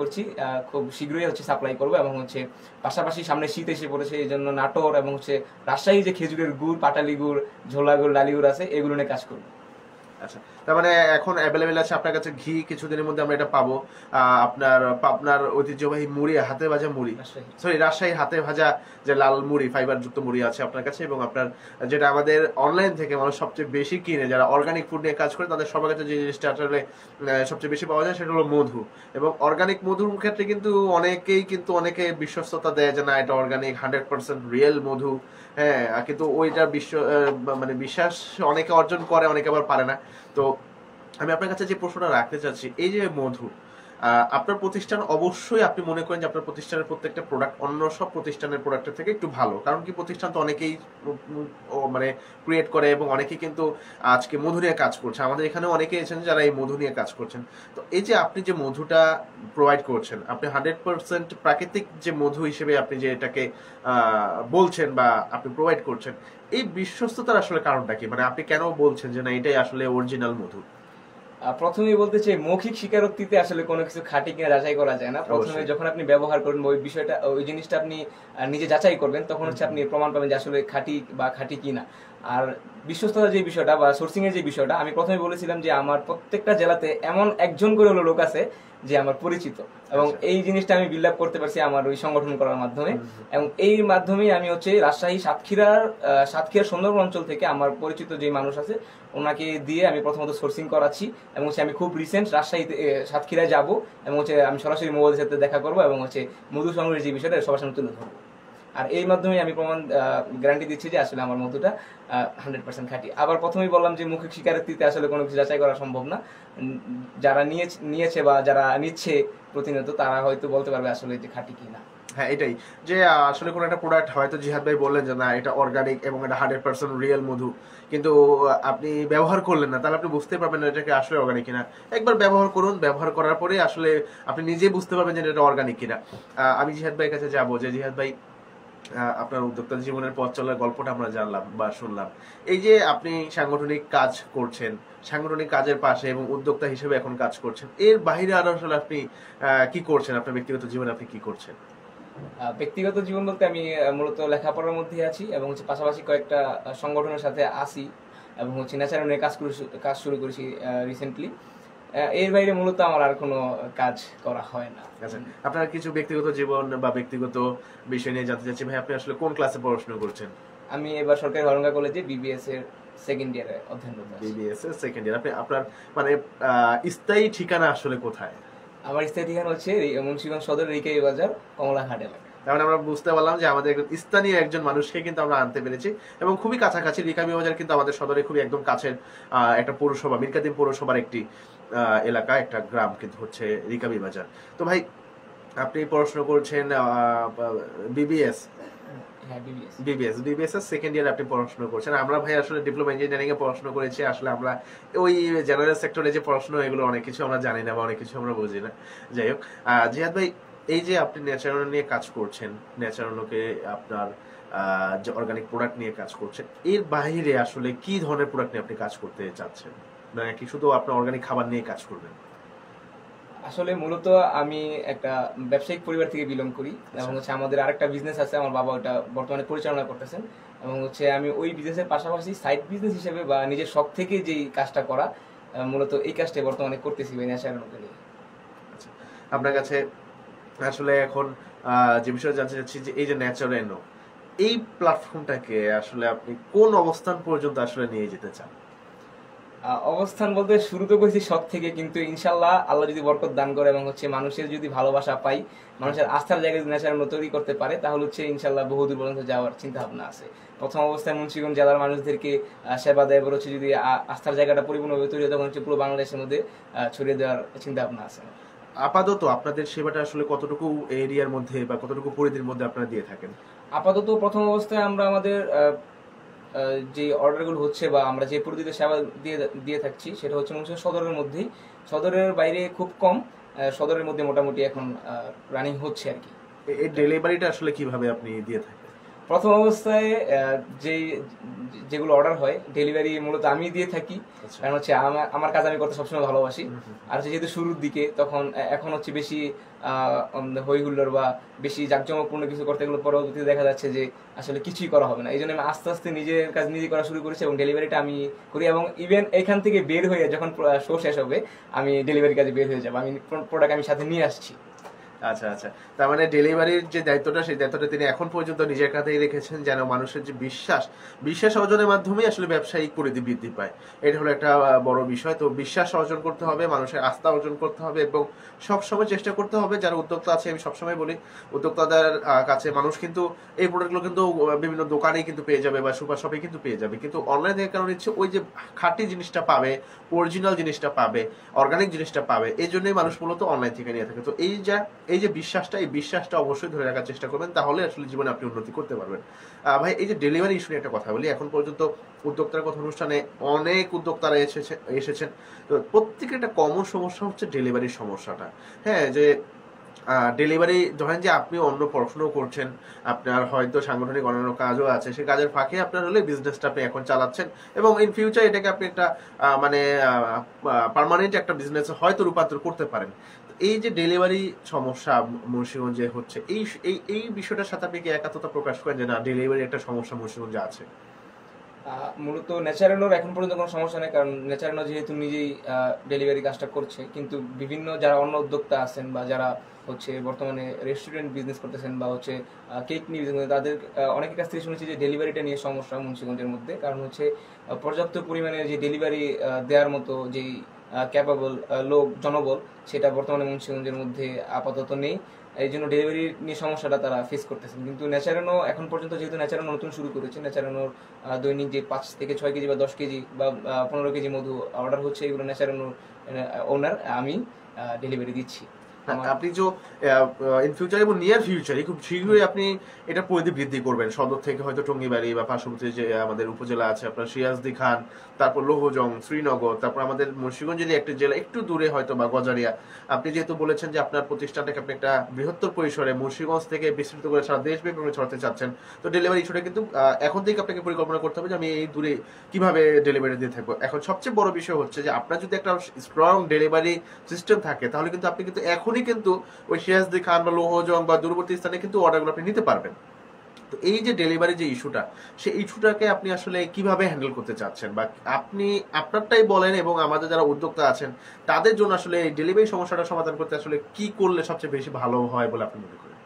করছি, খুব শীঘ্রই হচ্ছে সাপ্লাই করবো। এবং হচ্ছে পাশাপাশি সামনে শীত এসে পড়েছে, এই জন্য নাটোর এবং হচ্ছে রাজশাহী যে খেজুরের গুড়, পাটালি গুড়, ঝোলা গুড়, লালি গুড় আছে, এগুলো নিয়ে কাজ করবো। আচ্ছা, তার মানে এখন অ্যাভেলেবেল আছে আপনার কাছে ঘি, কিছুদিনের মধ্যে আমরা এটা পাবো। আপনার পাবনার ঐতিহ্যবাহী মুড়ি, হাতে ভাজা মুড়ি, সরি রাজশাহীর হাতে ভাজা যে লাল মুড়ি, ফাইবার যুক্ত মুড়ি আছে আপনার কাছে। এবং আপনার যেটা আমাদের অনলাইন থেকে মানুষ সবচেয়ে বেশি কিনে, যারা অর্গানিক ফুড নিয়ে কাজ করে, তাদের সবার কাছে যে জিনিসটা আসলে সবচেয়ে বেশি পাওয়া যায় সেটা হলো মধু। এবং অর্গানিক মধুর ক্ষেত্রে কিন্তু অনেকে বিশ্বস্ততা দেয় যে না এটা অর্গানিক, 100% রিয়েল মধু। হ্যাঁ, কিন্তু ওইটা মানে বিশ্বাস অনেকে অর্জন করে, অনেকে আবার পারে না। তো আমি আপনার কাছে যে প্রশ্নটা রাখতে চাচ্ছি, এই যে মধু, আপনার প্রতিষ্ঠান অবশ্যই আপনি মনে করেন যে আপনার প্রতিষ্ঠানের প্রত্যেকটা প্রোডাক্ট অন্য সব প্রতিষ্ঠানের প্রোডাক্টের থেকে একটু ভালো, কারণ কি প্রতিষ্ঠান তো অনেকেই মানে ক্রিয়েট করে এবং অনেকেই কিন্তু আজকে মধু নিয়ে কাজ করছে। আমাদের এখানে অনেকেই আছেন যারা এই মধু নিয়ে কাজ করছেন। তো এই যে আপনি যে মধুটা প্রোভাইড করছেন, আপনি 100% প্রাকৃতিক যে মধু হিসেবে আপনি যে এটাকে বলছেন বা আপনি প্রোভাইড করছেন, এই বিশ্বস্ততার আসলে কারণটা কি? মানে আপনি কেন বলছেন যে না এটাই আসলে অরিজিনাল মধু? প্রথমেই বলতে চাই, মৌখিক স্বীকারোক্তিতে আসলে কোনো কিছু খাঁটি কিনা যাচাই করা যায় না। প্রথমে যখন আপনি ব্যবহার করবেন ওই বিষয়টা, ওই জিনিসটা আপনি নিজে যাচাই করবেন, তখন হচ্ছে আপনি প্রমাণ পাবেন যে আসলে খাঁটি বা খাঁটি কিনা। আর বিশ্বস্ততার যে বিষয়টা বা সোর্সিং এর যে বিষয়টা, আমি প্রথমে বলেছিলাম যে আমার প্রত্যেকটা জেলাতে এমন একজন করে হলো লোক আছে যে আমার পরিচিত, এবং এই জিনিসটা আমি বিল্ড আপ করতে পারছি আমার ওই সংগঠন করার মাধ্যমে। এবং এই মাধ্যমেই আমি হচ্ছে রাজশাহী সাতক্ষীরার সুন্দরবন অঞ্চল থেকে আমার পরিচিত যে মানুষ আছে ওনাকে দিয়ে আমি প্রথমত সোর্সিং করাচ্ছি। এবং হচ্ছে আমি খুব রিসেন্ট রাজশাহীতে সাতক্ষীরায় যাব এবং হচ্ছে আমি সরাসরি মোবাইলের সাথে দেখা করবো এবং হচ্ছে মধু সংগ্রহের যে বিষয়টা সবার সামনে তুলে ধরবো। আর এই মাধ্যমে আমি প্রমাণ গ্যারান্টি দিচ্ছি যে আসলে আমার মধুটা 100% খাঁটি। আবার প্রথমেই বললাম যে মৌখিক স্বীকারোক্তিতে আসলে কোনো কিছু যাচাই করা সম্ভব না। যারা নিয়েছে বা যারা নিচ্ছে প্রতিনিয়ত, তারা হয়তো বলতে পারবে আসলে যে খাঁটি কিনা। হ্যাঁ, এটাই যে আসলে কোনো একটা প্রোডাক্ট হয়তো জিহাদ ভাই বললেন যে না এটা অর্গানিক এবং এটা 100% রিয়েল মধু, কিন্তু আপনি ব্যবহার করলেন না, তাহলে আপনি বুঝতে পারবেন না এটাকে আসলে অর্গানিক কিনা। একবার ব্যবহার করুন, ব্যবহার করার পরে আসলে আপনি নিজেই বুঝতে পারবেন যে এটা অর্গানিক কিনা। আমি জিহাদ ভাইয়ের কাছে যাবো যে জিহাদ ভাই, আপনার উদ্যোক্তা জীবনের পথ চলার গল্পটা আমরা জানলাম বা শুনলাম। এই যে আপনি সাংগঠনিক কাজ করছেন, সাংগঠনিক কাজের পাশে এবং উদ্যোক্তা হিসেবে এখন কাজ করছেন, এর বাইরে আরো আসলে আপনি কি করছেন? আপনার ব্যক্তিগত জীবনে আপনি কি করছেন? ব্যক্তিগত জীবন বলতে আমি মূলত লেখাপড়ার মধ্যে আছি এবং হচ্ছে পাশাপাশি কয়েকটা সংগঠনের সাথে আসি এবং হচ্ছে ন্যাচারাল নিয়ে কাজ শুরু করেছি রিসেন্টলি। এর বাইরে মূলত আমার আর কোনো কাজ করা হয় না। আচ্ছা, আপনার কিছু ব্যক্তিগত জীবন বা ব্যক্তিগত বিষয় নিয়ে জানতে চাচ্ছি ভাই, আপনি আসলে কোন ক্লাসে পড়াশোনা করছেন? আমি এবার সরকারি হরঙ্গা কলেজে বিবিএস এর সেকেন্ড ইয়ারে অধ্যয়নরত আছি। বিবিএস এর সেকেন্ড ইয়ার। আপনি আপনার মানে স্থায়ী ঠিকানা আসলে কোথায়? আমার স্থায়ী ঠিকানা হচ্ছে মুন্সিগঞ্জ সদর রিকাই বাজার, কমলাঘাট এলাকা। তার মানে আমরা বুঝতে পারলাম যে আমাদের স্থানীয় একজন মানুষকে কিন্তু আমরা আনতে পেরেছি এবং খুবই কাছাকাছি। রিকাবি বাজার কিন্তু আমাদের সদরে খুবই একদম কাছের একটা পৌরসভা, মিরকাদিম পৌরসভার একটি এলাকা, একটা গ্রাম কিন্তু হচ্ছে রিকাবি বাজার। তো ভাই, আপনি পড়াশোনা করছেন বিবিএস বিবিএস এর সেকেন্ড ইয়ারে আপনি পড়াশোনা করছেন। আমরা ভাই আসলে ডিপ্লোমা ইঞ্জিনিয়ারিং এ পড়াশোনা করেছি। আসলে আমরা ওই জেনারেল সেক্টরে যে পড়াশোনা, এগুলো অনেক কিছু আমরা জানি না বা অনেক কিছু আমরা বুঝি না। যাই হোক, জিহাদ ভাই, এই যে আপনি ন্যাচারাল নিয়ে কাজ করছেন, ন্যাচারালকে আপনার যে অর্গানিক প্রোডাক্ট নিয়ে কাজ করছেন, এর বাইরে আসলে কি ধরনের প্রোডাক্ট নিয়ে আপনি কাজ করতে চাচ্ছেন, নাকি শুধু আপনার অর্গানিক খাবার নিয়ে কাজ করবেন? আসলে মূলত আমি একটা ব্যবসায়িক পরিবার থেকে বিলং করি এবং হচ্ছে আমাদের আরেকটা বিজনেস আছে, আমার বাবা ওটা বর্তমানে পরিচালনা করতেছেন। এবং হচ্ছে আমি ওই বিজনেসের পাশাপাশি সাইড বিজনেস হিসেবে বা নিজের শখ থেকে যেই কাজটা করা, মূলত এই কাজটাই বর্তমানে করতেছি ন্যাচারালকে নিয়ে। আপনার কাছে আসলে এখন যে বিষয়ে জানতে চাচ্ছি যে এই যে ন্যাচারাল, এই প্ল্যাটফর্মটাকে আসলে আপনি কোন অবস্থান পর্যন্ত আসলে নিয়ে যেতে চান? অবস্থান বলতে শুরু তো করেছি শখ থেকে, কিন্তু ইনশাল্লাহ আল্লাহ যদি বরকত দান করে এবং হচ্ছে মানুষের যদি ভালোবাসা পাই, মানুষের আস্থার জায়গায় যদি ন্যাচারাল তৈরি করতে পারে, তাহলে হচ্ছে ইনশাল্লাহ বহুদূর পর্যন্ত যাওয়ার চিন্তা ভাবনা আছে। প্রথম অবস্থায় মুন্সিগঞ্জ জেলার মানুষদেরকে সেবা দেয়, এবার হচ্ছে যদি আস্থার জায়গাটা পরিপূর্ণভাবে তৈরি হয়, তখন হচ্ছে পুরো বাংলাদেশের মধ্যে ছড়িয়ে দেওয়ার চিন্তা ভাবনা আছে। আপাতত আপনাদের সেবাটা আসলে কতটুকু এরিয়ার মধ্যে বা কতটুকু পরিধির মধ্যে আপনারা দিয়ে থাকেন? আপাতত প্রথম অবস্থায় আমরা আমাদের যে অর্ডারগুলো হচ্ছে বা আমরা যে পরিধিতে সেবা দিয়ে থাকছি সেটা হচ্ছে মুন্সিগঞ্জ সদরের মধ্যেই, সদরের বাইরে খুব কম, সদরের মধ্যে মোটামুটি এখন রানিং হচ্ছে আর কি। এই ডেলিভারিটা আসলে কিভাবে আপনি দিয়ে থাকেন? প্রথম অবস্থায় যেগুলো অর্ডার হয় ডেলিভারি মূলত আমি দিয়ে থাকি, কারণ হচ্ছে আমার কাজ আমি করতে সবসময় ভালোবাসি। আর হচ্ছে যেহেতু শুরুর দিকে তখন এখন হচ্ছে বেশি হই হুল্লোড় বা বেশি জাঁকজমকপূর্ণ কিছু করতে গেলে পরবর্তীতে দেখা যাচ্ছে যে আসলে কিছুই করা হবে না। এই জন্য আমি আস্তে আস্তে নিজের কাজ নিজে করা শুরু করেছি এবং ডেলিভারিটা আমি করি, এবং ইভেন এখান থেকে বের হয়ে যখন শো শেষ হবে আমি ডেলিভারি কাজে বের হয়ে যাবো, আমি প্রোডাক্ট আমি সাথে নিয়ে আসছি। আচ্ছা আচ্ছা, তার মানে ডেলিভারির যে দায়িত্বটা সেই দায়িত্বটা তিনি এখন পর্যন্ত নিজের কাছেই রেখেছেন, যেন মানুষের যে বিশ্বাস অর্জনের মাধ্যমে আসলে ব্যবসায়িক পরিধি বৃদ্ধি পায়। এটা হলো একটা বড় বিষয়। তো বিশ্বাস অর্জন করতে হবে, মানুষের আস্থা অর্জন করতে হবে এবং সবসময় চেষ্টা করতে হবে যারা উদ্যোক্তা আছে, আমি সবসময় বলি উদ্যোক্তাদের কাছে মানুষ কিন্তু এই প্রোডাক্টগুলো কিন্তু বিভিন্ন দোকানেই কিন্তু পেয়ে যাবে বা সুপার শপে কিন্তু পেয়ে যাবে, কিন্তু অনলাইন থেকে কারণ হচ্ছে ওই যে খাঁটি জিনিসটা পাবে, অরিজিনাল জিনিসটা পাবে, অর্গানিক জিনিসটা পাবে, এই জন্যই মানুষ মূলত অনলাইন থেকে নিয়ে থাকে। তো এই যে বিশ্বাসটা অবশ্যই ধরে রাখার চেষ্টা করবেন, তাহলে আসলে জীবনে আপনি উন্নতি করতে পারবেন। ভাই, এই যে ডেলিভারি ইস্যু নিয়ে একটা কথা বলি। এখন পর্যন্ত উদ্যোক্তার কথা অনুষ্ঠানে অনেক উদ্যোক্তারা এসেছেন, তো প্রত্যেকের একটা কমন সমস্যা হচ্ছে ডেলিভারির সমস্যাটা। হ্যাঁ, যে ডেলিভারি ধরেন যে আপনি অন্য পড়াশোনাও করছেন, আপনার হয়তো সাংগঠনিক অন্যান্য কাজও আছে, সেই কাজের ফাঁকে আপনার হলে বিজনেসটা আপনি এখন চালাচ্ছেন এবং ইন ফিউচার এটাকে আপনি একটা মানে পার্মানেন্ট একটা বিজনেস হয়তো রূপান্তর করতে পারেন। এই যে ডেলিভারি সমস্যা মুন্সিগঞ্জে হচ্ছে, এই বিষয়টার সাথে আপনি কি একাত্মতা প্রকাশ করেন যে না, ডেলিভারি একটা সমস্যা মুন্সিগঞ্জে আছে? মূলত ন্যাচারানোর এখন পর্যন্ত কোনো সমস্যা নেই, কারণ ন্যাচারানো যেহেতু নিজেই ডেলিভারি কাজটা করছে, কিন্তু বিভিন্ন যারা অন্য উদ্যোক্তা আছেন বা যারা হচ্ছে বর্তমানে রেস্টুরেন্ট বিজনেস করতেছেন বা হচ্ছে কেক নিয়ে বিজনেস করতেছেন, তাদের অনেকের কাছ থেকে শুনেছি যে ডেলিভারিটা নিয়ে সমস্যা মুন্সিগঞ্জের মধ্যে। কারণ হচ্ছে পর্যাপ্ত পরিমাণে যে ডেলিভারি দেওয়ার মতো যেই ক্যাপাবল জনবল, সেটা বর্তমানে মুন্সিগঞ্জের মধ্যে আপাতত নেই। এই জন্য ডেলিভারি নিয়ে সমস্যাটা তারা ফেস করতেছেন। কিন্তু ন্যাচারানো এখন পর্যন্ত যেহেতু ন্যাচারানো নতুন শুরু করেছে, ন্যাচারানোর দৈনিক যে 5 থেকে 6 কেজি বা 10 কেজি বা 15 কেজি মধু অর্ডার হচ্ছে, এগুলো ন্যাচারানোর ওনার আমি ডেলিভারি দিচ্ছি। আপনি যে ইন ফিউচার এবং নিয়ার ফিউচারে খুব শীঘ্রই আপনি এটা পরিধি বৃদ্ধি করবেন, সদর থেকে হয়তো টঙ্গিবাড়ি বা পার্শ্ববর্তী যে আমাদের উপজেলা আছে আপনার সিরাজদি খান, তারপর লোহজং, শ্রীনগর, তারপর আমাদের মুন্সিগঞ্জের একটা জেলা একটু দূরে হয়তো বা গজারিয়া। আপনি যেহেতু বলেছেন যে আপনার প্রতিষ্ঠানটাকে আপনি একটা বৃহত্তর পরিসরে মুন্সিগঞ্জ থেকে বিস্তৃত করে সারা দেশব্যাপী ছড়াতে চাচ্ছেন, তো ডেলিভারি ইস্যুটা কিন্তু এখন থেকে আপনাকে পরিকল্পনা করতে হবে যে আমি এই দূরে কিভাবে ডেলিভারি দিয়ে থাকবো। এখন সবচেয়ে বড় বিষয় হচ্ছে যে আপনার যদি একটা স্ট্রং ডেলিভারি সিস্টেম থাকে, তাহলে কিন্তু আপনি কিন্তু এখনই কিন্তু ওই সিরাজদি খান বা লোহজং বা দূরবর্তী স্থানে কিন্তু অর্ডারগুলো আপনি নিতে পারবেন। তো এই যে ডেলিভারি যে ইস্যুটা, সেই ইস্যুটাকে আপনি আসলে কিভাবে হ্যান্ডেল করতে চাচ্ছেন, বা আপনি আপনারটাই বলেন এবং আমাদের যারা উদ্যোক্তা আছেন তাদের জন্য আসলে এই ডেলিভারি সমস্যাটা সমাধান করতে আসলে কি করলে সবচেয়ে বেশি ভালো হয় বলে আপনি মনে করেন?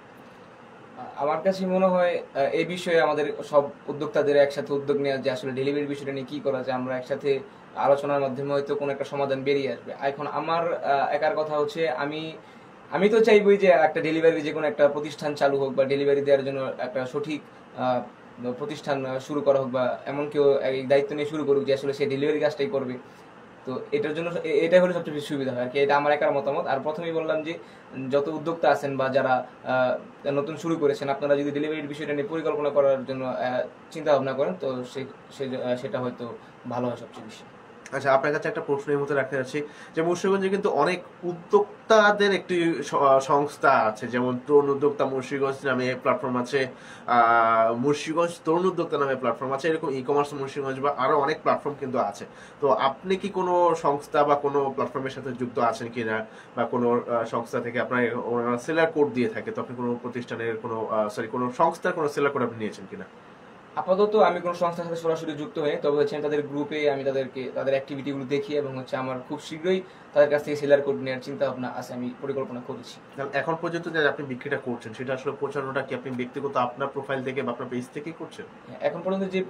আমার কাছে মনে হয় এই বিষয়ে আমাদের সব উদ্যোক্তাদের একসাথে উদ্যোগ নেওয়া, যে আসলে ডেলিভারি বিষয়টা নিয়ে কি করা যায়, আমরা একসাথে আলোচনার মাধ্যমে হয়তো কোনো একটা সমাধান বেরিয়ে আসবে। এখন আমার একার কথা হচ্ছে, আমি তো চাইবই যে একটা ডেলিভারি যে কোনো একটা প্রতিষ্ঠান চালু হোক বা ডেলিভারি দেওয়ার জন্য একটা সঠিক প্রতিষ্ঠান শুরু করা হোক, বা এমন কেউ এই দায়িত্ব নিয়ে শুরু করুক যে আসলে সে ডেলিভারি কাজটাই করবে। তো এটার জন্য এটাই হলে সবচেয়ে বেশি সুবিধা হয় আর কি। এটা আমার একার মতামত। আর প্রথমেই বললাম যে যত উদ্যোক্তা আছেন বা যারা নতুন শুরু করেছেন, আপনারা যদি ডেলিভারির বিষয়টা নিয়ে পরিকল্পনা করার জন্য চিন্তা ভাবনা করেন, তো সেটা হয়তো ভালো হয় সবচেয়ে বেশি। আচ্ছা, আপনার কাছে একটা প্রশ্ন এই মতো রাখতে যাচ্ছি যে মুন্সিগঞ্জে কিন্তু অনেক উদ্যোক্তাদের একটি সংস্থা আছে, যেমন তরুণ উদ্যোক্তা মুন্সিগঞ্জ নামে প্ল্যাটফর্ম আছে, মুন্সিগঞ্জ তরুণ উদ্যোক্তা নামে প্ল্যাটফর্ম আছে, এরকম ই কমার্স মুন্সিগঞ্জ বা আরো অনেক প্ল্যাটফর্ম কিন্তু আছে। তো আপনি কি কোনো সংস্থা বা কোনো প্ল্যাটফর্মের সাথে যুক্ত আছেন কিনা, বা কোনো সংস্থা থেকে আপনার ওনারা সেলার কোড দিয়ে থাকে, তো আপনি কোনো প্রতিষ্ঠানের কোনো সংস্থার কোনো সেলার কোড আপনি নিয়েছেন কিনা? আপাতত আমি কোনো সংস্থার সাথে সরাসরি যুক্ত হই, তবে হচ্ছে আমি তাদের গ্রুপে আমি তাদের অ্যাক্টিভিটিগুলো দেখি এবং হচ্ছে আমার খুব শীঘ্রই তাদের কাছ থেকে সেলার কোড নেওয়ার চিন্তা ভাবনা আছে, আমি পরিকল্পনা করেছি। এখন পর্যন্ত যে আপনি বিক্রিটা করছেন, সেটা আসলে প্রচারণাটা কি আপনি ব্যক্তিগত আপনার প্রোফাইল থেকে বা আপনার পেজ থেকেই করছেন? এখন পর্যন্ত যে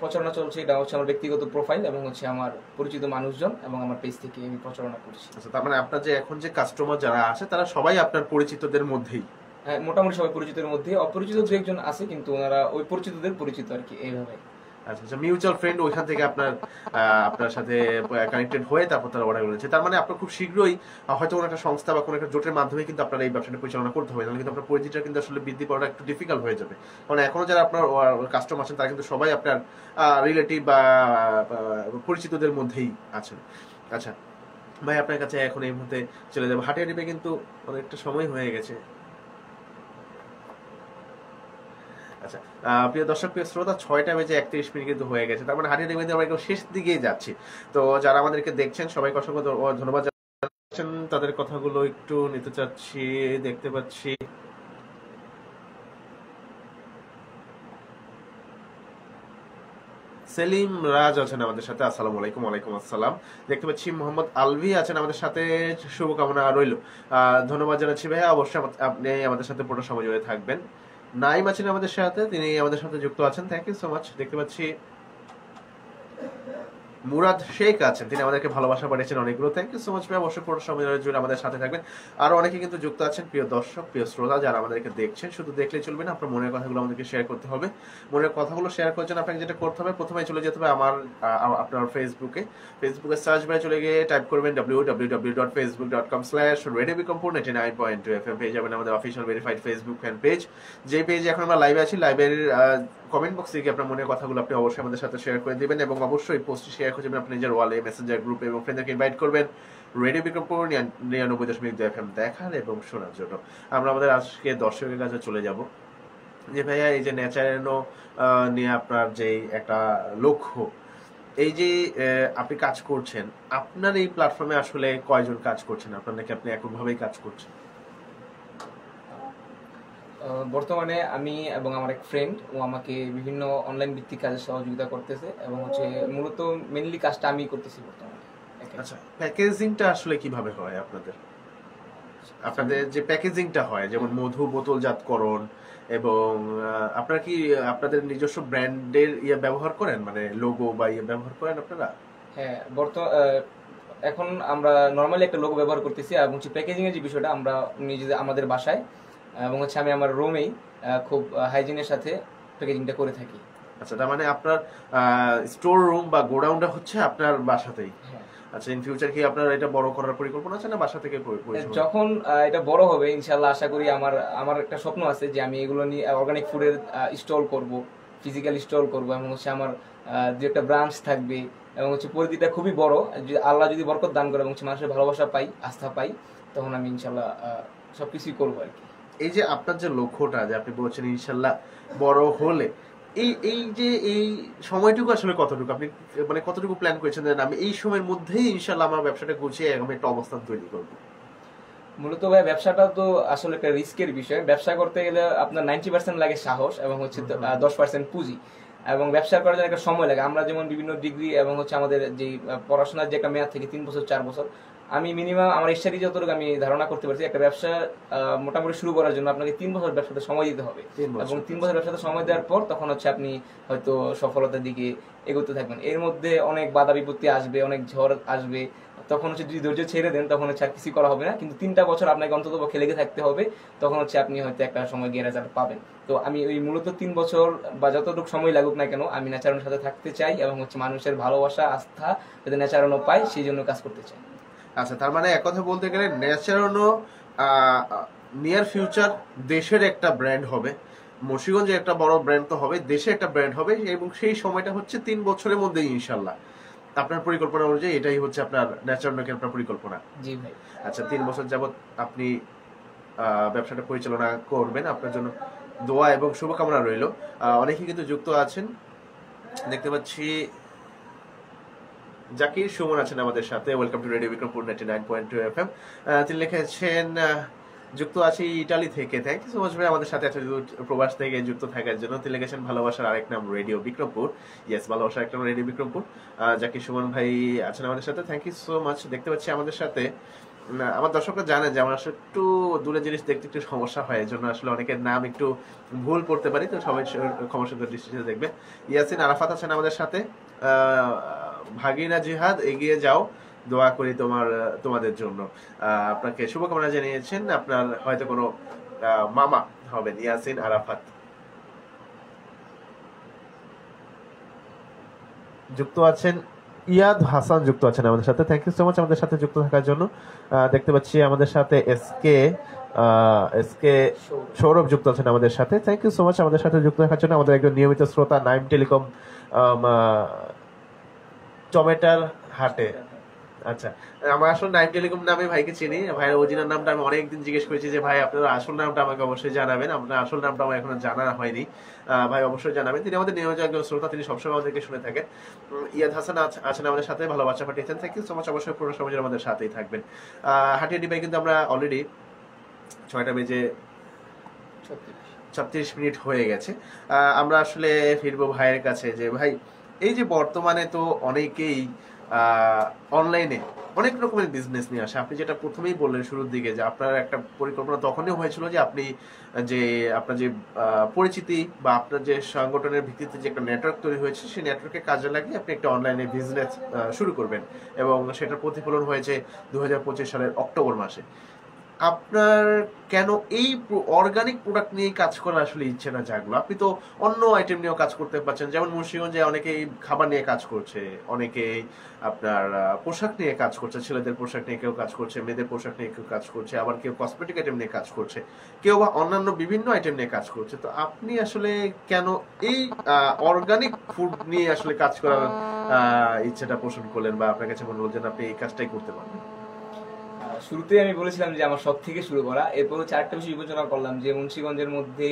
প্রচারণা চলছে এটা হচ্ছে আমার ব্যক্তিগত প্রোফাইল এবং হচ্ছে আমার পরিচিত মানুষজন এবং আমার পেজ থেকে আমি প্রচারণা করছি। আচ্ছা, তার মানে আপনার যে এখন যে কাস্টমার যারা আছে তারা সবাই আপনার পরিচিতদের মধ্যেই? হ্যাঁ, মোটামুটি সবাই পরিচিতের মধ্যে, অপরিচিত দু একজন আছে কিন্তু ওনারা ওই পরিচিতদের পরিচিত আর কি, এইভাবে। আচ্ছা, মিউচুয়াল ফ্রেন্ড ওইখান থেকে আপনার সাথে কানেক্টেড হয়ে তারপর তারা অর্ডার করেছে। তার মানে আপনার খুব শীঘ্রই হয়তো কোনো একটা সংস্থা বা কোনো একটা জোটের মাধ্যমে কিন্তু আপনার এই ব্যবসাটা পরিচালনা করতে হবে, নাহলে কিন্তু আপনার পরিচিতিটা কিন্তু আসলে বৃদ্ধি পাওয়াটা একটু ডিফিকাল্ট হয়ে যাবে। কারণ এখনো যারা আপনার কাস্টমার আছেন তারা কিন্তু সবাই আপনার রিলেটিভ বা পরিচিতদের মধ্যেই আছেন। আচ্ছা ভাই, আপনার কাছে এখন এই মুহূর্তে চলে যাবো, হাটিয়া ডিপে কিন্তু অনেকটা সময় হয়ে গেছে। আচ্ছা, প্রিয় দর্শক প্রিয় শ্রোতা 6টা বেজে 31 মিনিট কিন্তু হয়ে গেছে, তার মানে হারিয়ে আমরা একদম শেষ দিকেই যাচ্ছি। তো যারা আমাদেরকে দেখছেন সবাইকে অসংখ্য ধন্যবাদ জানাচ্ছেন, তাদের কথাগুলো একটু নিতে চাচ্ছি। দেখতে পাচ্ছি সেলিম রাজ আছেন আমাদের সাথে, আসসালামু আলাইকুম। ওয়ালাইকুম আসসালাম। দেখতে পাচ্ছি মোহাম্মদ আলভি আছেন আমাদের সাথে, শুভকামনা রইল। ধন্যবাদ জানাচ্ছি ভাইয়া, অবশ্যই আপনি আমাদের সাথে পুরো সময় জুড়ে থাকবেন। নাইম আছেন আমাদের সাথে, তিনি আমাদের সাথে যুক্ত আছেন, থ্যাংক ইউ সো মাচ। দেখতে পাচ্ছি মুরাদ শেখ আছেন, তিনি আমাদেরকে ভালোবাসা পাঠিয়েছেন অনেকগুলো, থ্যাংক ইউ সো মাচ ভাই। অবশ্যই পুরো সময় জুড়ে আমাদের সাথে থাকবেন। আরো অনেকে কিন্তু যুক্ত আছেন, প্রিয় দর্শক প্রিয় শ্রোতা যারা আমাদেরকে দেখছেন, শুধু দেখলেই চলবে না, আপনার মনের কথাগুলো আমাদেরকে শেয়ার করতে হবে। মনের কথাগুলো শেয়ার করার জন্য আপনাকে যেটা করতে হবে, প্রথমে চলে যেতে হবে আপনার ফেসবুকে সার্চ বারে চলে গিয়ে টাইপ করবেন www.facebook.com/radiobikrampur 99.2 FM, পেয়ে যাবেন আমাদের official verified Facebook fan page. যে পেজে এখন আমরা লাইভে আছি, লাইভের কমেন্ট বক্সে গিয়ে আপনার মনের কথাগুলো আপনি অবশ্যই আমাদের সাথে শেয়ার করে দিবেন, এবং অবশ্যই পোস্টটি শেয়ার করে দেবেন আপনি নিজের ওয়ালে, মেসেঞ্জার গ্রুপে, এবং ফ্রেন্ডদেরকে ইনভাইট করবেন রেডিও বিক্রমপুর 99.2 FM দেখার এবং শোনার জন্য। আমরা আমাদের আজকে দর্শকের কাছে চলে যাব যে ভাইয়া, এই যে ন্যাচারানো নিয়ে আপনার যে একটা লক্ষ্য, এই যে আপনি কাজ করছেন, আপনার এই প্ল্যাটফর্মে আসলে কয়জন কাজ করছেন? আপনার নাকি আপনি এককভাবেই কাজ করছেন? বর্তমানে আমি এবং আমার এক ফ্রেন্ড ও আমাকে বিভিন্ন অনলাইন ভিত্তিক কাজে সহযোগিতা করতেছে, এবং মূলত মেইনলি কাজটা আমি করতেছি বর্তমানে। আচ্ছা, প্যাকেজিংটা আসলে কিভাবে হয় আপনাদের যে প্যাকেজিংটা হয়, যেমন মধু বোতলজাতকরণ, এবং আপনারা কি আপনাদের নিজস্ব ব্র্যান্ডের ব্যবহার করেন, মানে লোগো বা ব্যবহার করেন আপনারা? হ্যাঁ, এখন আমরা নর্মালি একটা লোগো ব্যবহার করতেছি, এবং প্যাকেজিং এর যে বিষয়টা আমরা আমাদের বাসায় এবং আমি আমার রুমেই খুব হাইজিনের সাথে প্যাকেজিংটা করে থাকি। আচ্ছা, তার মানে আপনার স্টোর রুম বা গোডাউনটা হচ্ছে আপনার বাসাতেই? হ্যাঁ। আচ্ছা, ইন ফিউচার কি আপনার এটা বড় করার পরিকল্পনা আছে, না বাসা থেকে? যখন এটা বড় হবে ইনশাআল্লাহ, আশা করি আমার একটা স্বপ্ন আছে যে আমি এগুলো নিয়ে অর্গানিক ফুডের স্টল করব, ফিজিক্যাল স্টল করব, এবং আমার যে একটা ব্রাঞ্চ থাকবে, এবং পরিধিটা খুবই বড়। আল্লাহ যদি বরকত দান করে এবং মানুষের ভালোবাসা পাই, আস্থা পাই, তখন আমি ইনশাআল্লাহ সবকিছুই করবো আর কি। এই যে আপনার যে লক্ষ্যটা, যে আপনি বলছেন ইনশাআল্লাহ বড় হলে, এই সময়টুকু আসলে কতটুকু আপনি মানে কতটুকু প্ল্যান করেছেন যে আমি এই সময়ের মধ্যেই ইনশাআল্লাহ আমার ব্যবসাটা গুছিয়ে আমি একটা অবস্থান তৈরি করব? মূলত ভাই, ব্যবসাটা তো আসলে একটা রিস্কের বিষয়। ব্যবসা করতে গেলে আপনার 90% লাগে সাহস, এবং 10% পুঁজি, এবং ব্যবসা করার জন্য একটা সময় লাগে। আমরা যেমন বিভিন্ন ডিগ্রি এবং আমাদের যে পড়াশোনার যে একটা মেয়াদ থেকে 3 বছর 4 বছর, আমি মিনিমাম আমার স্টাডি যতটুকু আমি ধারণা করতে পারছি, একটা ব্যবসা মোটামুটি শুরু করার জন্য আপনাকে 3 বছর ব্যবসাতে সময় দিতে হবে, এবং 3 বছর ব্যবসাতে সময় দেওয়ার পর তখন আপনি হয়তো সফলতার দিকে এগোতে থাকবেন। এর মধ্যে অনেক বাধা বিপত্তি আসবে, অনেক ঝড় আসবে, তখন যদি ধৈর্য ছেড়ে দেন তখন আর কিছু করা হবে না। কিন্তু 3টা বছর আপনাকে অন্তত পক্ষে লেগে থাকতে হবে, তখন আপনি হয়তো একটা সময় গিয়ে রেজাল্ট পাবেন। তো আমি ওই মূলত 3 বছর বা যতটুকু সময় লাগুক না কেন, আমি ন্যাচারানোর সাথে থাকতে চাই, এবং মানুষের ভালোবাসা আস্থা যাতে ন্যাচারানো পায়, সেই জন্য কাজ করতে চাই। আচ্ছা, তার মানে এক কথা বলতে গেলে ন্যাচারানো নিয়ার ফিউচার দেশের একটা ব্র্যান্ড হবে, মুন্সিগঞ্জে একটা বড় ব্র্যান্ড তো হবে, দেশে একটা ব্র্যান্ড হবে, এবং সেই সময়টা হচ্ছে 3 বছরের মধ্যেই ইনশাআল্লাহ। আপনার পরিকল্পনা অনুযায়ী এটাই হচ্ছে আপনার ন্যাচারানোকে আপনার পরিকল্পনা? জি ভাই। আচ্ছা, 3 বছর যাবত আপনি ব্যবসাটা পরিচালনা করবেন, আপনার জন্য দোয়া এবং শুভকামনা রইল। অনেকেই কিন্তু যুক্ত আছেন, দেখতে পাচ্ছি জাকির সুমন আছেন আমাদের সাথে, welcome to radio Bikrampur 99.2 FM। তিনি লিখেছেন যুক্ত আছি ইটালি থেকে, থ্যাংক ইউ সো মাচ ভাই আমাদের সাথে প্রবাস থেকে যুক্ত থাকার জন্য। তিনি লিখেছেন ভালোবাসার আরেক নাম রেডিও বিক্রমপুর। ইয়েস, ভালোবাসার আরেক নাম রেডিও বিক্রমপুর। জাকির সুমন ভাই আছেন আমাদের সাথে, থ্যাংক ইউ সো মাচ। দেখতে পাচ্ছি আমাদের সাথে আমার দর্শকরা জানেন যে আমার আসলে একটু দূরে জিনিস দেখতে একটু সমস্যা হয়, এই জন্য আসলে অনেকের নাম একটু ভুল করতে পারি, তো সবাই ক্ষমার সুন্দর দৃষ্টিতে দেখবে। ইয়াসিন আরাফাত আছেন আমাদের সাথে, ভাগিনা জিহাদ এগিয়ে যাও, দোয়া করি তোমাদের জন্য। আপনাকে শুভকামনা জানিয়েছেন, আপনার হয়তো কোনো মামা হবেন ইয়াসিন আরাফাত। যুক্ত আছেন ইয়াদ হাসান, যুক্ত আছেন আমাদের সাথে, থ্যাংক ইউ সো মাচ আমাদের সাথে যুক্ত থাকার জন্য। দেখতে পাচ্ছি আমাদের সাথে এসকে সৌরভ যুক্ত আছেন আমাদের সাথে, থ্যাংক ইউ সো মাচ আমাদের সাথে যুক্ত থাকার জন্য। আমাদের একজন নিয়মিত শ্রোতা নাইম টেলিকম টমেটার হাটে আচ্ছা, আমার আসলে নাইম টেলিকম নামে ভাইকে চিনি। ভাইয়ের অরিজিনাল নামটা আমি অনেকদিন জিজ্ঞেস করেছি যে ভাই আপনার আসল নামটা আমাকে অবশ্যই জানাবেন। আপনার আসল নামটা আমার এখনো জানা হয়নি। ভাই অবশ্যই জানাবেন। তিনি আমাদের নিয়মিত একজন শ্রোতা, তিনি সবসময় আমাদেরকে শুনে থাকেন। ইয়াদ হাসান আছেন আমাদের সাথে, ভালো বাচ্চা পাঠিয়েছেন, থ্যাংক ইউ সো মাচ। অবশ্যই পুরো সমাজের আমাদের সাথেই থাকবেন। হাটিয়াটি ভাই কিন্তু আমরা অলরেডি 6টা বেজে 36 মিনিট হয়ে গেছে। আমরা আসলে ফিরবো ভাইয়ের কাছে যে ভাই এই যে বর্তমানে তো অনেকেই অনলাইনে অনেক রকমের বিজনেস নিয়ে আসে। আপনি যেটা প্রথমেই বললেন শুরুর দিকে যে আপনার একটা পরিকল্পনা তখনই হয়েছিল যে আপনি যে আপনার যে পরিচিতি বা আপনার যে সংগঠনের ভিত্তিতে যে একটা নেটওয়ার্ক তৈরি হয়েছে সেই নেটওয়ার্কে কাজে লাগিয়ে আপনি একটা অনলাইনে বিজনেস শুরু করবেন, এবং সেটার প্রতিফলন হয়েছে 2025 সালের অক্টোবর মাসে। আপনার কেন এই অর্গানিক প্রোডাক্ট নিয়ে কাজ করার আসলে ইচ্ছে না জাগলো? আপনি তো অন্য আইটেম নিয়েও কাজ করতে পারছেন, যেমন মুন্সিগঞ্জে অনেকেই খাবার নিয়ে কাজ করছে, অনেকেই আপনার পোশাক নিয়ে কাজ করছে, ছেলেদের পোশাক নিয়ে কেউ কাজ করছে, মেয়েদের পোশাক নিয়ে কেউ কাজ করছে, আবার কেউ কসমেটিক আইটেম নিয়ে কাজ করছে, কেউ বা অন্যান্য বিভিন্ন আইটেম নিয়ে কাজ করছে। তো আপনি আসলে কেন এই অর্গানিক ফুড নিয়ে আসলে কাজ করার ইচ্ছাটা পোষণ করলেন, বা আপনার কাছে মনে হলো যে আপনি এই কাজটাই করতে পারবেন? শুরুতে আমি বলেছিলাম যে আমার শখ থেকে শুরু করা, এরপর হচ্ছে আরেকটা বিষয় বিবেচনা করলাম যে মুন্সিগঞ্জের মধ্যে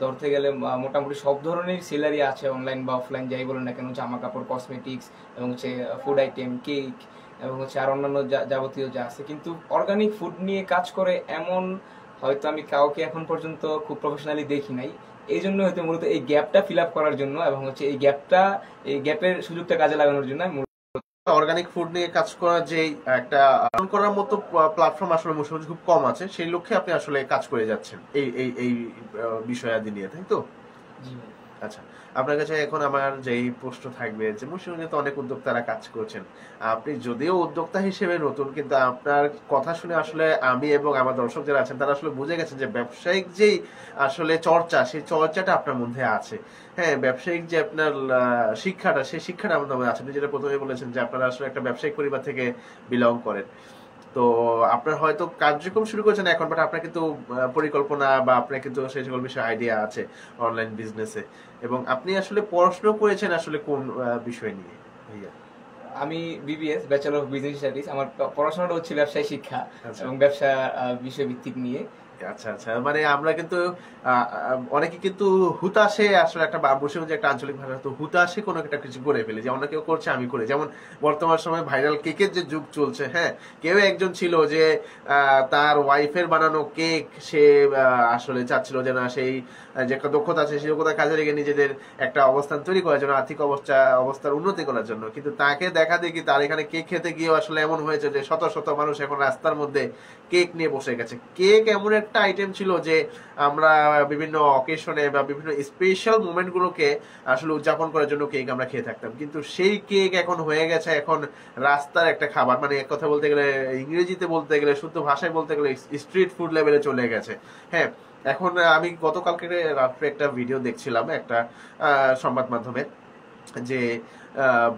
ধরতে গেলে মোটামুটি সব ধরনের সেলারি আছে, অনলাইন বা অফলাইন যাই বলেন না কেন, জামা কাপড়, কসমেটিক্স এবং হচ্ছে ফুড আইটেম, কেক এবং হচ্ছে আর অন্যান্য যাবতীয় যা আছে। কিন্তু অর্গানিক ফুড নিয়ে কাজ করে এমন হয়তো আমি কাউকে এখন পর্যন্ত খুব প্রফেশনালি দেখি নাই। এই জন্য হয়তো মূলত এই গ্যাপটা ফিল আপ করার জন্য এবং হচ্ছে এই গ্যাপের সুযোগটা কাজে লাগানোর জন্য অর্গানিক ফুড নিয়ে কাজ করার যে একটা করার মতো প্ল্যাটফর্ম আসলে মুন্সিগঞ্জ খুব কম আছে, সেই লক্ষ্যে আপনি আসলে কাজ করে যাচ্ছেন এই এই এই বিষয়াদি নিয়ে, তাই তো? জি। আচ্ছা, আপনার কাছে এখন আমার যেই প্রশ্ন থাকবে যে মুন্সিগঞ্জে তো অনেক উদ্যোক্তারা কাজ করছেন, আপনি যদিও উদ্যোক্তা হিসেবে নতুন, কিন্তু আপনার কথা শুনে আসলে আমি এবং আমার দর্শক যারা আছেন তারা আসলে বুঝে গেছেন যে ব্যবসায়িক যেই আসলে চর্চা, সেই চর্চাটা আপনার মধ্যে আছে। হ্যাঁ, ব্যবসায়িক যে আপনার শিক্ষাটা, সেই শিক্ষাটা আপনার মধ্যে আছে। আপনি যেটা প্রথমে বলেছেন যে আপনারা আসলে একটা ব্যবসায়িক পরিবার থেকে বিলং করেন, তো আপনার হয়তো কার্যক্রম শুরু করেছেন এখন, বাট আপনার কিন্তু পরিকল্পনা বা আপনার কিন্তু সেই সকল বিষয়ে আইডিয়া আছে অনলাইন বিজনেসে, এবং আপনি আসলে পড়াশোনা করেছেন আসলে কোন বিষয় নিয়ে ভাইয়া? আমি BBS, bachelor of business studies. আমার পড়াশোনাটা হচ্ছে ব্যবসায় শিক্ষা এবং ব্যবসা বিষয় ভিত্তিক নিয়ে। আচ্ছা আচ্ছা, মানে আমরা কিন্তু অনেকে কিন্তু হুতাশে আসলে একটা মুন্সিগঞ্জে একটা আঞ্চলিক ভাষা, তো হুতাশে কোনো একটা কিছু করে ফেলে, যে অন্য কেউ করছে আমি করে। যেমন বর্তমান সময় ভাইরাল কেকের যে যুগ চলছে, হ্যাঁ, কেউ একজন ছিল যে তার ওয়াইফের বানানো কেক সে আসলে চাচ্ছিল যে না, সেই যে একটা দক্ষতা আছে সেই দক্ষতা কাজে লেগে নিজেদের একটা অবস্থান তৈরি করার জন্য, আর্থিক অবস্থার উন্নতি করার জন্য। কিন্তু তাকে দেখা দেখি তার এখানে কেক খেতে গিয়ে আসলে এমন হয়েছে যে শত শত মানুষ এখন রাস্তার মধ্যে কেক নিয়ে বসে গেছে। কেক এমন একটা আইটেম ছিল যে আমরা বিভিন্ন অকেশনে বা বিভিন্ন স্পেশাল মোমেন্ট গুলোকে আসলে উদযাপন করার জন্য কেক আমরা খেয়ে থাকতাম, কিন্তু সেই কেক এখন হয়ে গেছে এখন রাস্তার একটা খাবার। মানে এক কথা বলতে গেলে, ইংরেজিতে বলতে গেলে, শুদ্ধ ভাষায় বলতে গেলে স্ট্রিট ফুড লেভেলে চলে গেছে। হ্যাঁ, এখন আমি গতকালকে রাত্রে একটা ভিডিও দেখছিলাম একটা সংবাদ মাধ্যমে, যে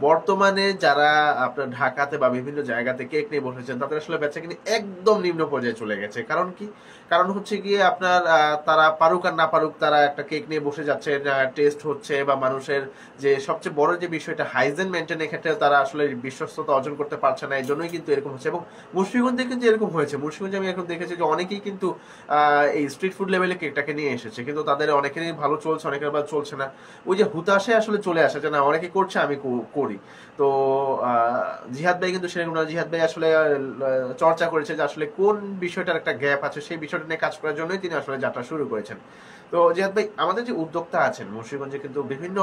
বর্তমানে যারা আপনার ঢাকাতে বা বিভিন্ন জায়গাতে কেক নিয়ে বসেছেন তাদের আসলে বেচাকেনি একদম নিম্ন পর্যায়ে চলে গেছে। কারণ কি? কারণ হচ্ছে গিয়ে আপনার তারা পারুক আর না পারুক, তারা একটা কেক নিয়ে বসে যাচ্ছে, টেস্ট হচ্ছে, বা মানুষের যে সবচেয়ে বড় যে বিষয়টা হাইজেন মেনটেনের ক্ষেত্রে তারা আসলে বিশ্বস্ততা অর্জন করতে পারছে না, এই জন্যই কিন্তু এরকম হচ্ছে। এবং মুন্সিগঞ্জে কিন্তু এরকম হয়েছে। মুন্সিগঞ্জে আমি এখন দেখেছি যে অনেকেই কিন্তু এই স্ট্রিট ফুড লেভেলে কেকটাকে নিয়ে এসেছে, কিন্তু তাদের অনেকেরই ভালো চলছে, অনেকের ভালো চলছে না। ওই যে হুতাশে আসলে চলে আসে যে না, অনেকে করছে আমি করি। তো জিহাদ ভাই কিন্তু সেরকম না। জিহাদ ভাই আসলে চর্চা করেছে যে আসলে কোন বিষয়টার একটা গ্যাপ আছে, সেই বিষয়টা নিয়ে কাজ করার জন্যই তিনি আসলে যাত্রা শুরু করেছেন। তো জিহাদ ভাই, আমাদের যে উদ্যোক্তা আছেন মুন্সিগঞ্জে কিন্তু বিভিন্ন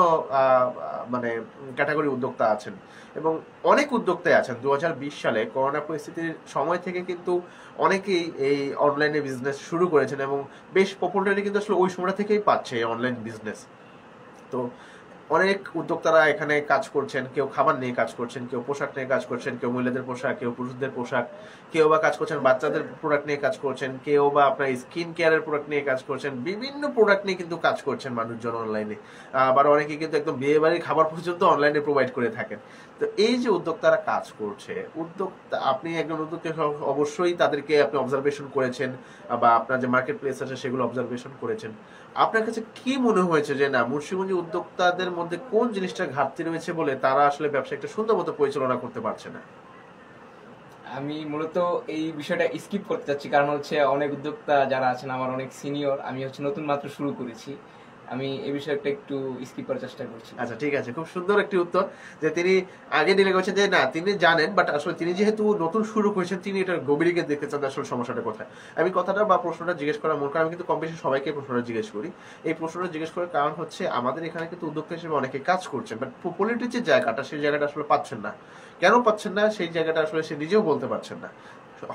মানে ক্যাটাগরি উদ্যোক্তা আছেন, এবং অনেক উদ্যোক্তাই আছেন। 2020 সালে করোনা পরিস্থিতির সময় থেকে কিন্তু অনেকেই এই অনলাইনে বিজনেস শুরু করেছেন, এবং বেশ পপুলারিটি কিন্তু আসলে ওই সময় থেকেই পাচ্ছে এই অনলাইন বিজনেস। তো অনেক উদ্যোক্তারা এখানে কাজ করছেন, কেউ খাবার নিয়ে কাজ করছেন, কেউ পোশাক নিয়ে কাজ করছেন, কেউ মহিলাদের পোশাক, কেউ পুরুষদের পোশাক, কেউ বা কাজ করছেন বাচ্চাদের প্রোডাক্ট নিয়ে কাজ করছেন, কেউ বা আপনার স্কিন কেয়ারের প্রোডাক্ট নিয়ে কাজ করছেন, বিভিন্ন প্রোডাক্ট নিয়ে কিন্তু কাজ করছেন মানুষজন অনলাইনে। আবার অনেকে কিন্তু একদম বিয়ে বাড়ির খাবার পর্যন্ত অনলাইনে প্রোভাইড করে থাকেন। তো এই যে উদ্যোক্তারা কাজ করছে, উদ্যোক্তা, আপনি একজন উদ্যোক্তা অবশ্যই তাদেরকে আপনি অবজারভেশন করেছেন, বা আপনার যে মার্কেট প্লেস আছে সেগুলো অবজারভেশন করেছেন। আপনার কাছে কি মনে হয়েছে যে না, মুন্সিগঞ্জে উদ্যোক্তাদের মধ্যে কোন জিনিসটা ঘাটতি রয়েছে বলে তারা আসলে ব্যবসা একটা সুন্দর মতো পরিচালনা করতে পারছে না? আমি মূলত এই বিষয়টা স্কিপ করতে চাচ্ছি, কারণ হচ্ছে অনেক উদ্যোক্তা যারা আছেন আমার অনেক সিনিয়র, আমি হচ্ছে নতুন মাত্র শুরু করেছি, আমি এই বিষয়টা একটু স্কিপ করার চেষ্টা করছি। আচ্ছা ঠিক আছে, খুব সুন্দর একটি উত্তর যে তিনি আগে ডিলে করেছেন যে না তিনি জানেন, বাট আসলে তিনি যেহেতু নতুন শুরু করেছেন তিনি এটা গভীরে দেখতে চান আসলে সমস্যাটা কোথায়। আমি কথাটা বা প্রশ্নটা জিজ্ঞেস করার মূল কারণ আমি কিন্তু কম বেশি সবাইকে প্রশ্নটা জিজ্ঞেস করি। এই প্রশ্নটা জিজ্ঞেস করার কারণ হচ্ছে আমাদের এখানে কিন্তু উদ্যোক্তা হিসেবে অনেকে কাজ করছেন, বাট পলিটির যে জায়গাটা সেই জায়গাটা আসলে পাচ্ছেন না। কেন পাচ্ছেন না সেই জায়গাটা আসলে সে নিজেও বলতে পারছেন না।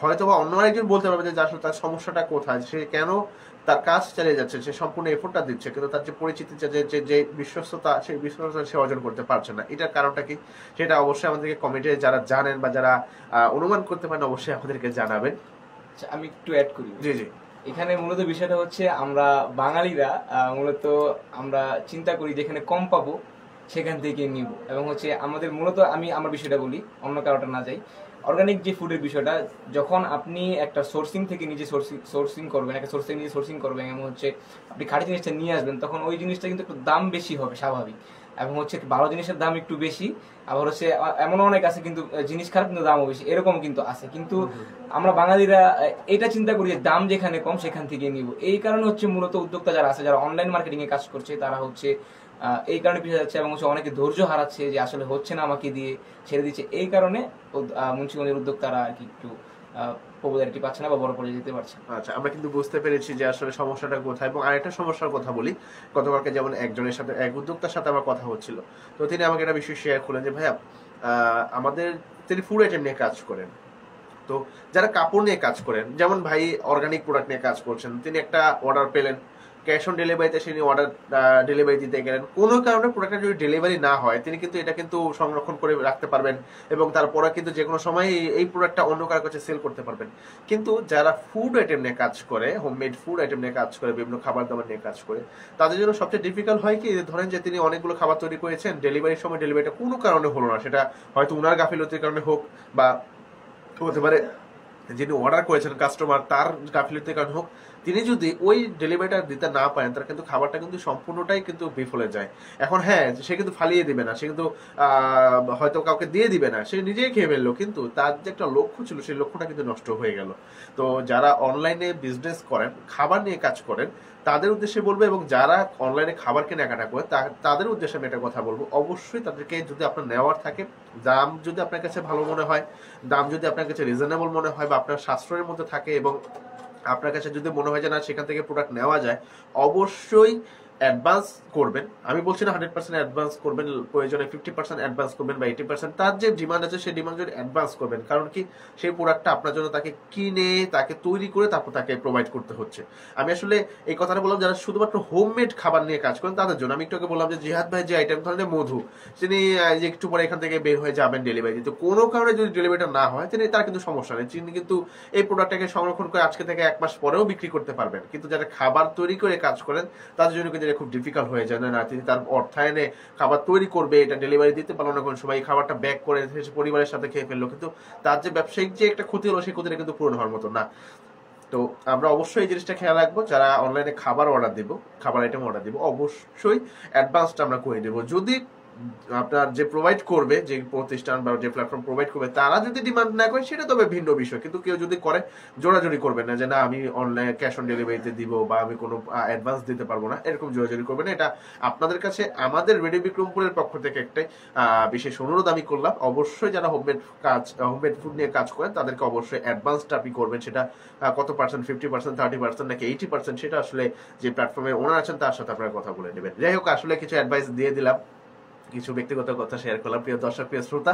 হয়তো বা অন্য আরেকজন বলতে পারবে যে আসলে তার সমস্যাটা কোথায়, সে কেন তার কাজ চালিয়ে যাচ্ছে, সে সম্পূর্ণ এফোর্টটা দিচ্ছে কিন্তু তার যে পরিচিতি যে বিশ্বস্ততা সেই বিশ্বস্ততা সে অর্জন করতে পারছে না। এটার কারণটা কি সেটা অবশ্যই আমাদেরকে কমিটিতে যারা জানেন বা যারা অনুমান করতে পারেন অবশ্যই আমাদেরকে জানাবেন। আচ্ছা, আমি একটু অ্যাড করি। জি জি। এখানে মূলত বিষয়টা হচ্ছে আমরা বাঙালিরা মূলত আমরা চিন্তা করি যেখানে কম পাবো সেখান থেকে নিব, এবং হচ্ছে আমাদের মূলত আমি আমার বিষয়টা বলি, অন্য কারোটা না যাই। অর্গানিক যে ফুডের বিষয়টা, যখন আপনি একটা সোর্সিং থেকে নিজে সোর্সিং করবেন, একটা সোর্স থেকে নিজে সোর্সিং করবেন এবং হচ্ছে আপনি খাঁটি জিনিসটা নিয়ে আসবেন, তখন ওই জিনিসটা কিন্তু একটু দাম বেশি হবে স্বাভাবিক, এবং হচ্ছে ভালো জিনিসের দাম একটু বেশি, আবার হচ্ছে এমন অনেক আছে কিন্তু জিনিস খারাপ কিন্তু দামও বেশি, এরকম কিন্তু আছে। কিন্তু আমরা বাঙালিরা এটা চিন্তা করি যে দাম যেখানে কম সেখান থেকে নিব। এই কারণে হচ্ছে মূলত উদ্যোক্তা যারা আছে, যারা অনলাইন মার্কেটিং এ কাজ করছে, তারা হচ্ছে এই কারণে পিছিয়ে যাচ্ছে এবং হচ্ছে অনেকে ধৈর্য হারাচ্ছে যে আসলে হচ্ছে না, আমাকে দিয়ে ছেড়ে দিচ্ছে। এই কারণে মুন্সিগঞ্জের উদ্যোক্তারা আর কি একটু পপুলারিটি পাচ্ছে না বা বড় পর্যায়ে যেতে পারছে। আচ্ছা, আমরা কিন্তু বুঝতে পেরেছি যে আসলে সমস্যাটা কোথায়। এবং আরেকটা সমস্যার কথা বলি, গতকালকে যেমন একজনের সাথে এক উদ্যোক্তার সাথে আমার কথা হচ্ছিল, তো তিনি আমাকে একটা বিষয় শেয়ার করলেন যে ভাইয়া আমাদের তিনি ফুড আইটেম নিয়ে কাজ করেন, তো যারা কাপড় নিয়ে কাজ করেন, যেমন ভাই অর্গানিক প্রোডাক্ট নিয়ে কাজ করছেন, তিনি একটা অর্ডার পেলেন, ক্যাশ অন ডেলিভারিতে তিনি অর্ডার ডেলিভারি দিতে গেলেন, কোনো কারণে প্রোডাক্টটা যদি ডেলিভারি না হয় তিনি কিন্তু এটা কিন্তু সংরক্ষণ করে রাখতে পারবেন এবং তারপরে কিন্তু যে কোনো সময় এই প্রোডাক্টটা অন্য কারোর কাছে সেল করতে পারবেন। কিন্তু যারা ফুড আইটেম নিয়ে কাজ করে, হোমমেড ফুড আইটেম নিয়ে কাজ করে, বিভিন্ন খাবার দাবার নিয়ে কাজ করে, তাদের জন্য সবচেয়ে ডিফিকাল্ট হয় কি, ধরেন যে তিনি অনেকগুলো খাবার তৈরি করেছেন, ডেলিভারির সময় ডেলিভারিটা কোনো কারণে হলো না, সেটা হয়তো উনার গাফিলতির কারণে হোক বা হতে পারে যিনি অর্ডার করেছেন কাস্টমার তার গাফিলতির কারণে হোক, তিনি যদি ওই ডেলিভারিটা দিতে না পারেন তার কিন্তু খাবারটা কিন্তু সম্পূর্ণটাই কিন্তু বিফলে যায়। এখন হ্যাঁ, সে কিন্তু ফালিয়ে দিবে না, সে কিন্তু হয়তো কাউকে দিয়ে দিবে না, সে নিজেই খেয়ে ফেললো, কিন্তু তার যে একটা লক্ষ্য ছিল সেই লক্ষ্যটা কিন্তু নষ্ট হয়ে গেল। তো যারা অনলাইনে বিজনেস করেন, খাবার নিয়ে কাজ করেন, তাদের উদ্দেশ্যে বলবো, এবং যারা অনলাইনে খাবার কেনাকাটা করে তাদের উদ্দেশ্যে আমি একটা কথা বলবো, অবশ্যই তাদেরকে যদি আপনার নেওয়ার থাকে, দাম যদি আপনার কাছে ভালো মনে হয়, দাম যদি আপনার কাছে রিজনেবল মনে হয় বা আপনার সাশ্রয়ের মধ্যে থাকে এবং আপনার কাছে যদি মনে হয় যে না সেখান থেকে প্রোডাক্ট নেওয়া যায়, অবশ্যই অ্যাডভান্স করবেন। আমি বলছি না 100% অ্যাডভান্স করবেন, প্রয়োজনে 50% অ্যাডভান্স করবেন বা 80%, তার যে ডিমান্ড আছে সেই ডিমান্ড যদি অ্যাডভান্স করবেন, কারণ কি সেই প্রোডাক্টটা আপনার জন্য তাকে কিনে তাকে তৈরি করে তারপর তাকে প্রোভাইড করতে হচ্ছে। আমি আসলে এই কথাটা বললাম যারা শুধুমাত্র হোমমেড খাবার নিয়ে কাজ করেন তাদের জন্য। আমি একটু আগে বললাম যে জিহাদ ভাই যে আইটেম ধরেন মধু, তিনি যে একটু পরে এখান থেকে বের হয়ে যাবেন ডেলিভারি দিতে, কোনো কারণে যদি ডেলিভারিটা না হয় তার কিন্তু সমস্যা নেই, তিনি কিন্তু এই প্রোডাক্টটাকে সংরক্ষণ করে আজকে থেকে 1 মাস পরেও বিক্রি করতে পারবেন। কিন্তু যারা খাবার তৈরি করে কাজ করেন তাদের জন্য কিন্তু খুব ডিফিকাল্ট হয়ে যায় না, তিনি তার অর্থায়নে খাবার তৈরি করবে, এটা ডেলিভারি দিতে পারলো না, কোন সময় এই খাবারটা ব্যাক করে পরিবারের সাথে খেয়ে ফেললো, কিন্তু তার যে ব্যবসায়িক যে একটা ক্ষতি হলো সেই ক্ষতিটা কিন্তু পূরণ হওয়ার মতো না। তো আমরা অবশ্যই এই জিনিসটা খেয়াল রাখবো, যারা অনলাইনে খাবার অর্ডার দিব, খাবার আইটেম অর্ডার দিব, অবশ্যই অ্যাডভান্সটা আমরা করে দেবো। যদি আপনার যে প্রোভাইড করবে, যে প্রতিষ্ঠান বা যে প্ল্যাটফর্ম প্রোভাইড করবে তারা যদি ডিমান্ড না করে সেটা তবে ভিন্ন বিষয়, কিন্তু কেউ যদি করে জোরাজোরি করবেন না যে না আমি অনলাইন ক্যাশ অন ডেলিভারিতে দিব বা আমি কোনো অ্যাডভান্স দিতে পারবো না, এরকম জোরাজোরি করবেন না। এটা আপনাদের কাছে আমাদের রেডিও বিক্রমপুরের পক্ষ থেকে একটা বিশেষ অনুরোধ আমি করলাম, অবশ্যই যারা হোমমেড ফুড নিয়ে কাজ করেন তাদেরকে অবশ্যই অ্যাডভান্সটা আপনি করবেন। সেটা কত পার্সেন্ট, 50%, 30% নাকি 80%, সেটা আসলে যে প্ল্যাটফর্মের ওনার আছেন তার সাথে আপনারা কথা বলে নেবেন। যাই হোক, আসলে কিছু অ্যাডভাইস দিয়ে দিলাম, কিছু ব্যক্তিগত কথা শেয়ার করলাম। প্রিয় দর্শক, প্রিয় শ্রোতা,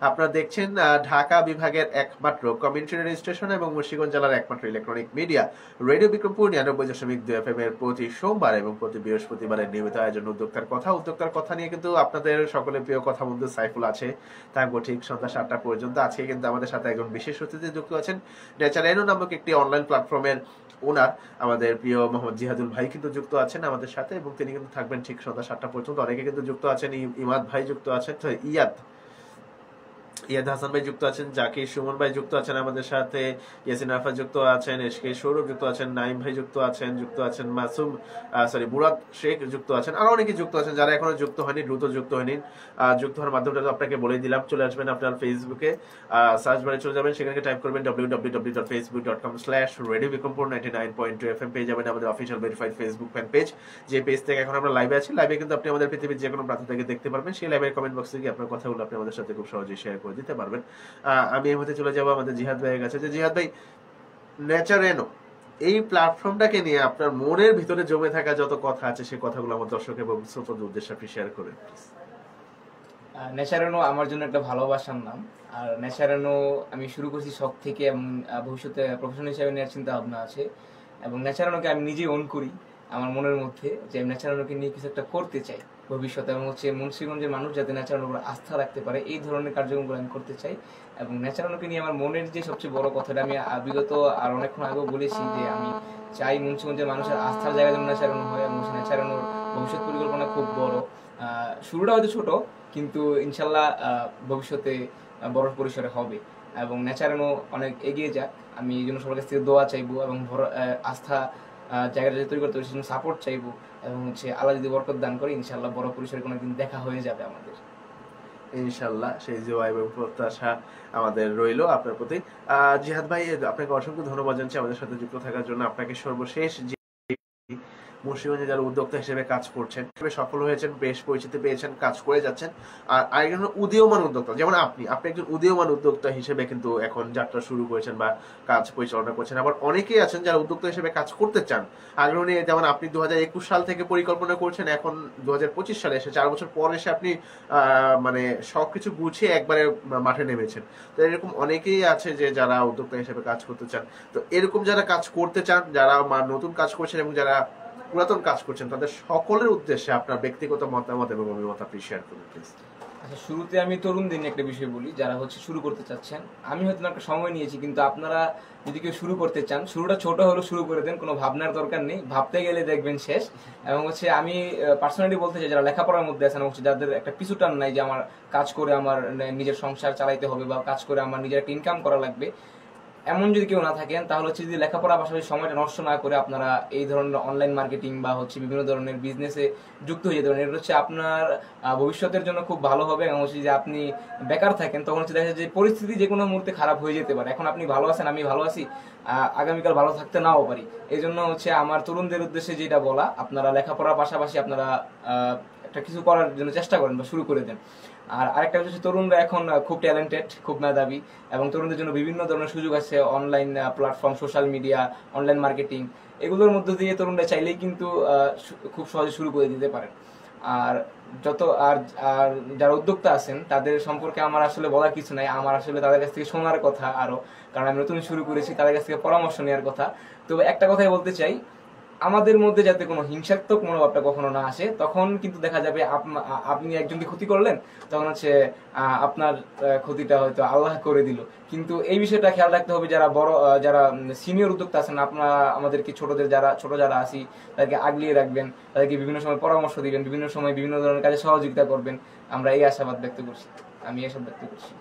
আপনারা দেখছেন ঢাকা বিভাগের একমাত্র কমিউনিটি রেডিও স্টেশন এবং মুন্সিগঞ্জ জেলার একমাত্র electronic media radio Bikrampur 99.2 FM এর প্রতি সোমবার এবং প্রতি বৃহস্পতিবারের নিয়মিত আয়োজন উদ্যোক্তার কথা নিয়ে কিন্তু আপনাদের সকলের প্রিয় কথা বন্ধু সাইফুল আছে, থাকবো ঠিক সন্ধ্যা 7টা পর্যন্ত। আজকে কিন্তু আমাদের সাথে একজন বিশেষ অতিথি যুক্ত আছেন, নেচারেনো নামক একটি অনলাইন প্ল্যাটফর্মের ওনার আমাদের প্রিয় মোহাম্মদ জিহাদুল ভাই কিন্তু যুক্ত আছেন আমাদের সাথে, এবং তিনি কিন্তু থাকবেন ঠিক সন্ধ্যা 7টা পর্যন্ত। অনেকে কিন্তু যুক্ত আছেন, ইমাদ ভাই যুক্ত আছেন, ইয়াদ হাসান ভাই যুক্ত আছেন, জাকির সুমন ভাই যুক্ত আছেন আমাদের সাথে, ইয়াসিন আরফাত যুক্ত আছেন, এসকে সৌরভ যুক্ত আছেন, নাইম ভাই যুক্ত আছেন মাসুম বুরাদ শেখ যুক্ত আছেন, আরো অনেকে যুক্ত আছেন। যারা এখনো যুক্ত হয়নি দ্রুত যুক্ত হয়নি। যুক্ত হওয়ার মাধ্যমটা তো আপনাকে বলে দিলাম। চলে আসবেন আপনার ফেসবুকে, সার্চ বারে চলে যাবেন, সেখানে টাইপ করবেন www.facebook.com/radiovikrampur 99.2 FM, পেয়ে যাবেন আমাদের official verified Facebook fan page. যে পেজ থেকে এখন আমরা লাইভে আছি, লাইভে কিন্তু আপনি আমাদের পৃথিবীর যে কোনো প্রান্ত থেকে দেখতে পারবেন। সেই লাইভের কমেন্ট বক্সে গিয়ে আপনার কথাগুলো আপনি আমাদের সাথে খুব সহজেই শেয়ার করে দিতে পারবেন। আমি এই মুহূর্তে চলে যাবো আমাদের জিহাদ ভাইয়ের কাছে। যে জিহাদ ভাই, নেচারেনো এই প্ল্যাটফর্মটাকে নিয়ে আপনার মনের ভিতরে জমে থাকা যত কথা আছে সেই কথাগুলো আমার দর্শক এবং শ্রোতাদের উদ্দেশ্যে আপনি শেয়ার করেন। নেচারেনো আমার জন্য একটা ভালোবাসার নাম। আর নেচারেনো আমি শুরু করছি শখ থেকে, এবং ভবিষ্যতে প্রফেশন হিসেবে নেওয়ার চিন্তা ভাবনা আছে। এবং নেচারেনোকে আমি নিজেই ওন করি আমার মনের মধ্যে, যে আমি নেচারেনোকে নিয়ে কিছু একটা করতে চাই ভবিষ্যতে, এবং মুন্সিগঞ্জের মানুষ যাতে নেচারেনোর উপর আস্থা রাখতে পারে এই ধরনের কার্যক্রমগুলো আমি করতে চাই। এবং নেচারেনোকে নিয়ে আমার মনের যে সবচেয়ে বড় কথাটা আমি বিগত আর অনেকক্ষণ আগেও বলেছি, যে আমি চাই মুন্সিগঞ্জের মানুষের আস্থার জায়গা যেন নেচারেনো হয়, এবং নেচারেনোর ভবিষ্যৎ পরিকল্পনা খুব বড়। শুরুটা হয়তো ছোট, কিন্তু ইনশাল্লাহ ভবিষ্যতে বড় পরিসরে হবে, এবং নেচারেনো অনেক এগিয়ে যাক। আমি এই জন্য সবার কাছ থেকে দোয়া চাইবো, এবং আস্থা জায়গাটা তৈরি করতে হবে সেজন্য সাপোর্ট চাইবো, এবং আল্লাহ যদি বরকত দান করে ইনশাল্লাহ বড় পরিসরে কোনো একদিন দেখা হয়ে যাবে আমাদের। ইনশাল্লাহ সেই দোয়া এবং প্রত্যাশা আমাদের রইল আপনার প্রতি। জিহাদ ভাই, আপনাকে অসংখ্য ধন্যবাদ জানাচ্ছি আমাদের সাথে যুক্ত থাকার জন্য। আপনাকে সর্বশেষ মুন্সিগঞ্জে যারা উদ্যোক্তা হিসেবে কাজ করছেন, সফল হয়েছেন, বেশ পরিচিতি পেয়েছেন, কাজ করে যাচ্ছেন। আর আরেকজন উদীয়মান উদ্যোক্তা, যেমন আপনি একজন উদীয়মান উদ্যোক্তা হিসেবে কিন্তু এখন যাত্রা শুরু করেছেন বা কাজ পরিচালনা করছেন। আবার অনেকেই আছেন যারা উদ্যোক্তা হিসেবে কাজ করতে চান, আগ্রহ নিয়ে। যেমন আপনি 2021 সাল থেকে পরিকল্পনা করছেন, এখন 2025 সালে এসে 4 বছর পর এসে আপনি মানে সবকিছু গুছিয়ে একবারে মাঠে নেমেছেন। তো এরকম অনেকেই আছে যে যারা উদ্যোক্তা হিসেবে কাজ করতে চান। তো এরকম যারা কাজ করতে চান, যারা নতুন কাজ করছেন এবং যারা পুরাতন কাজ করছেন, তাদের সকলের উদ্দেশ্যে আপনার ব্যক্তিগত মতামত এবং অভিমত আপনি শেয়ার করুন প্লিজ। আচ্ছা, শুরুতে আমি তরুণদের নিয়ে একটা বিষয় বলি, যারা শুরু করতে চাচ্ছেন। আমি হয়তো একটা সময় নিয়েছি, কিন্তু আপনারা যদি কেউ শুরু করতে চান, শুরুটা ছোট হলেও শুরু করে দেন, কোনো ভাবনার দরকার নেই, ভাবতে গেলে দেখবেন শেষ। এবং আমি পার্সোনালি বলতে চাই, যারা লেখাপড়ার মধ্যে আছেন, যাদের একটা পিছু টান নাই যে আমার কাজ করে আমার নিজের সংসার চালাইতে হবে, বা কাজ করে আমার নিজের একটা ইনকাম করা লাগবে, এমন যদি কেউ না থাকেন, তাহলে যদি লেখাপড়ার পাশাপাশি সময়টা নষ্ট না করে আপনারা এই ধরনের অনলাইন মার্কেটিং বা বিভিন্ন ধরনের বিজনেসে যুক্ত হয়ে যেতে পারেন। এটা আপনার ভবিষ্যতের জন্য খুব ভালো হবে। এবং যে আপনি বেকার থাকেন, তখন দেখা যায় যে পরিস্থিতি যে কোনো মুহূর্তে খারাপ হয়ে যেতে পারে। এখন আপনি ভালো আছেন, আমি ভালো আছি, আগামীকাল ভালো থাকতে নাও পারি। এই জন্য আমার তরুণদের উদ্দেশ্যে যেটা বলা, আপনারা লেখাপড়ার পাশাপাশি আপনারা একটা কিছু করার জন্য চেষ্টা করেন বা শুরু করে দেন। আর আরেকটা হচ্ছে, তরুণরা এখন খুব ট্যালেন্টেড, খুব মেধাবী, এবং তরুণদের জন্য বিভিন্ন ধরনের সুযোগ আছে, online platform, social media, online marketing, এগুলোর মধ্যে দিয়ে তরুণরা চাইলেই কিন্তু খুব সহজে শুরু করে দিতে পারেন। আর আর যারা উদ্যোক্তা আছেন তাদের সম্পর্কে আমার আসলে বলার কিছু নাই, আমার আসলে তাদের কাছ থেকে শোনার কথা আরো, কারণ আমি নতুন শুরু করেছি, তাদের কাছ থেকে পরামর্শ নেওয়ার কথা। তো একটা কথাই বলতে চাই, আমাদের মধ্যে যাতে কোনো হিংসাত্মক মনোভাবটা কখনো না আসে। তখন কিন্তু দেখা যাবে আপনি একজনকে ক্ষতি করলেন, তখন আপনার ক্ষতিটা হয়তো আল্লাহ করে দিল। কিন্তু এই বিষয়টা খেয়াল রাখতে হবে, যারা সিনিয়র উদ্যোক্তা আছেন, আপনারা আমাদেরকে ছোট যারা আছি তাদেরকে আগলিয়ে রাখবেন, তাদেরকে বিভিন্ন সময় পরামর্শ দিবেন, বিভিন্ন সময় বিভিন্ন ধরনের কাজে সহযোগিতা করবেন। আমরা এই আশাবাদ ব্যক্ত করছি, আমি এসব ব্যক্ত করছি।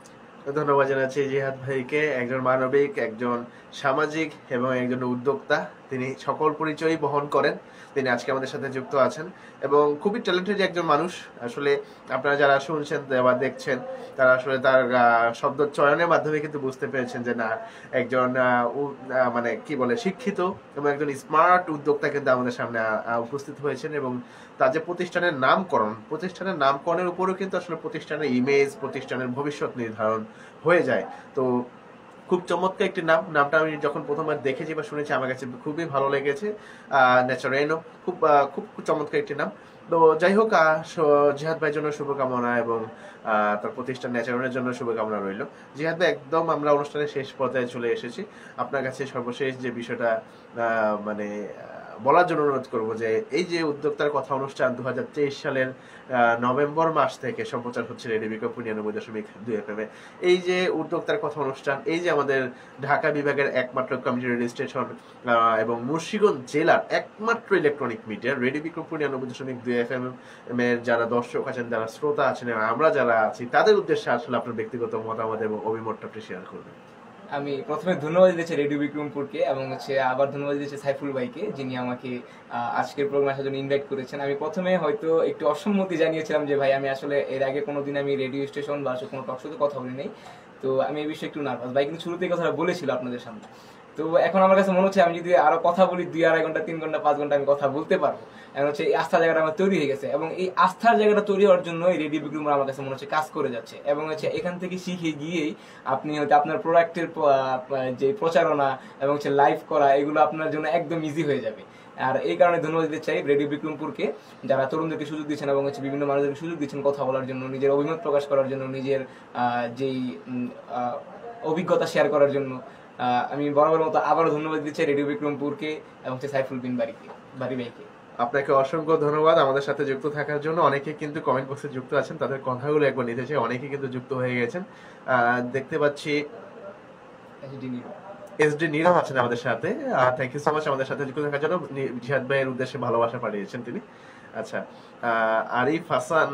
ধন্যবাদ জানাচ্ছি জিহাদ ভাইকে, একজন মানবিক, একজন সামাজিক এবং একজন উদ্যোক্তা। তিনি সকল পরিচয়ই বহন করেন। তিনি আজকে আমাদের সাথে যুক্ত আছেন এবং খুবই ট্যালেন্টেড একজন মানুষ। আসলে আপনারা যারা শুনছেন বা দেখছেন, তারা আসলে তার শব্দ চয়নের মাধ্যমে কিন্তু বুঝতে পেরেছেন যে না, একজন মানে কি বলে শিক্ষিত এবং একজন স্মার্ট উদ্যোক্তা কিন্তু আমাদের সামনে উপস্থিত হয়েছেন। এবং তার যে প্রতিষ্ঠানের নামকরণের উপরেও কিন্তু আসলে প্রতিষ্ঠানের ইমেজ, প্রতিষ্ঠানের ভবিষ্যৎ নির্ধারণ হয়ে যায়। তো খুব চমৎকার একটি নামটা আমি যখন প্রথমবার দেখেছি বা শুনেছি, আমার কাছে খুবই ভালো লেগেছে। নেচারেনো খুব খুব চমৎকার একটি নাম। তো যাই হোক, জিহাদ ভাইয়ের জন্য শুভকামনা এবং তার প্রতিষ্ঠান নেচারেনোর জন্য শুভকামনা রইল। জিহাদ ভাই, একদম আমরা অনুষ্ঠানের শেষ পর্যায়ে চলে এসেছি। আপনার কাছে সর্বশেষ যে বিষয়টা মানে বলার জন্য অনুরোধ করব যে এই যে উদ্যোক্তার কথা অনুষ্ঠান 2023 সালের নভেম্বর মাস থেকে সম্প্রচার হচ্ছে রেডিও বিজ্ঞাপন 99.2 FM এ। এই যে উদ্যোক্তার কথা অনুষ্ঠান, এই যে আমাদের ঢাকা বিভাগের একমাত্র কমিউনিটি রেডিও স্টেশন এবং মুন্সিগঞ্জ জেলার একমাত্র ইলেকট্রনিক মিডিয়া রেডিও বিজ্ঞাপন 99.2 FM এর যারা দর্শক আছেন, যারা শ্রোতা আছেন, আমরা যারা আছি, তাদের উদ্দেশ্যে আসলে আপনার ব্যক্তিগত মতামত এবং অভিমতটা আপনি শেয়ার করবেন। আমি প্রথমে ধন্যবাদ দিচ্ছি রেডিও বিক্রমপুরকে এবং আবার ধন্যবাদ দিচ্ছি সাইফুল ভাইকে, যিনি আমাকে আজকের প্রোগ্রামে আসার জন্য ইনভাইট করেছেন। আমি প্রথমে হয়তো একটু অসম্মতি জানিয়েছিলাম যে ভাই আমি আসলে এর আগে কোনোদিন আমি রেডিও স্টেশন বা কোনো টক শোতে কথা বলি নাই, তো আমি এই বিষয়ে একটু নার্ভাস। ভাই কিন্তু শুরুতেই কথাটা বলেছিল আপনাদের সামনে। তো এখন আমার কাছে মনে হচ্ছে আমি যদি আরো কথা বলি 2-2.5 ঘন্টা 3 ঘন্টা 5 ঘন্টা আমি কথা বলতে পারবো। এখন এই আস্থার জায়গাটা আমার তৈরি হয়ে গেছে এবং এই আস্থার জায়গাটা তৈরি হওয়ার জন্য এই রেডিও বিক্রমপুর আমার কাছে মনে হচ্ছে কাজ করে যাচ্ছে এবং এখান থেকে শিখে গিয়েই আপনি হয়তো আপনার প্রোডাক্টের যে প্রচারণা এবং লাইভ করা এগুলো আপনার জন্য একদম ইজি হয়ে যাবে। আর এই কারণে ধন্যবাদ দিতে চাই রেডিও বিক্রমপুরকে, যারা তরুণদেরকে সুযোগ দিচ্ছেন এবং বিভিন্ন মানুষদেরকে সুযোগ দিচ্ছেন কথা বলার জন্য, নিজের অভিমত প্রকাশ করার জন্য, নিজের যেই অভিজ্ঞতা শেয়ার করার জন্য। আমি বরাবর মতো আবারও ধন্যবাদ দিচ্ছি রেডিও বিক্রমপুরকে এবং সাইফুল বিন বারি ভাইকে। আপনাকে অসংখ্য ধন্যবাদ আমাদের সাথে যুক্ত থাকার জন্য। অনেকে কিন্তু কমেন্ট বক্সে যুক্ত আছেন, তাদের কথাগুলো একবার নিতে চাই। অনেকে কিন্তু যুক্ত হয়ে গেছেন, দেখতে পাচ্ছি এসডি নীরব আছেন আমাদের সাথে। থ্যাংক ইউ সো মাচ আমাদের সাথে যুক্ত থাকার জন্য। জিহাদ ভাইয়ের উদ্দেশ্যে ভালোবাসা পাঠিয়েছেন তিনি। আচ্ছা, আরিফ হাসান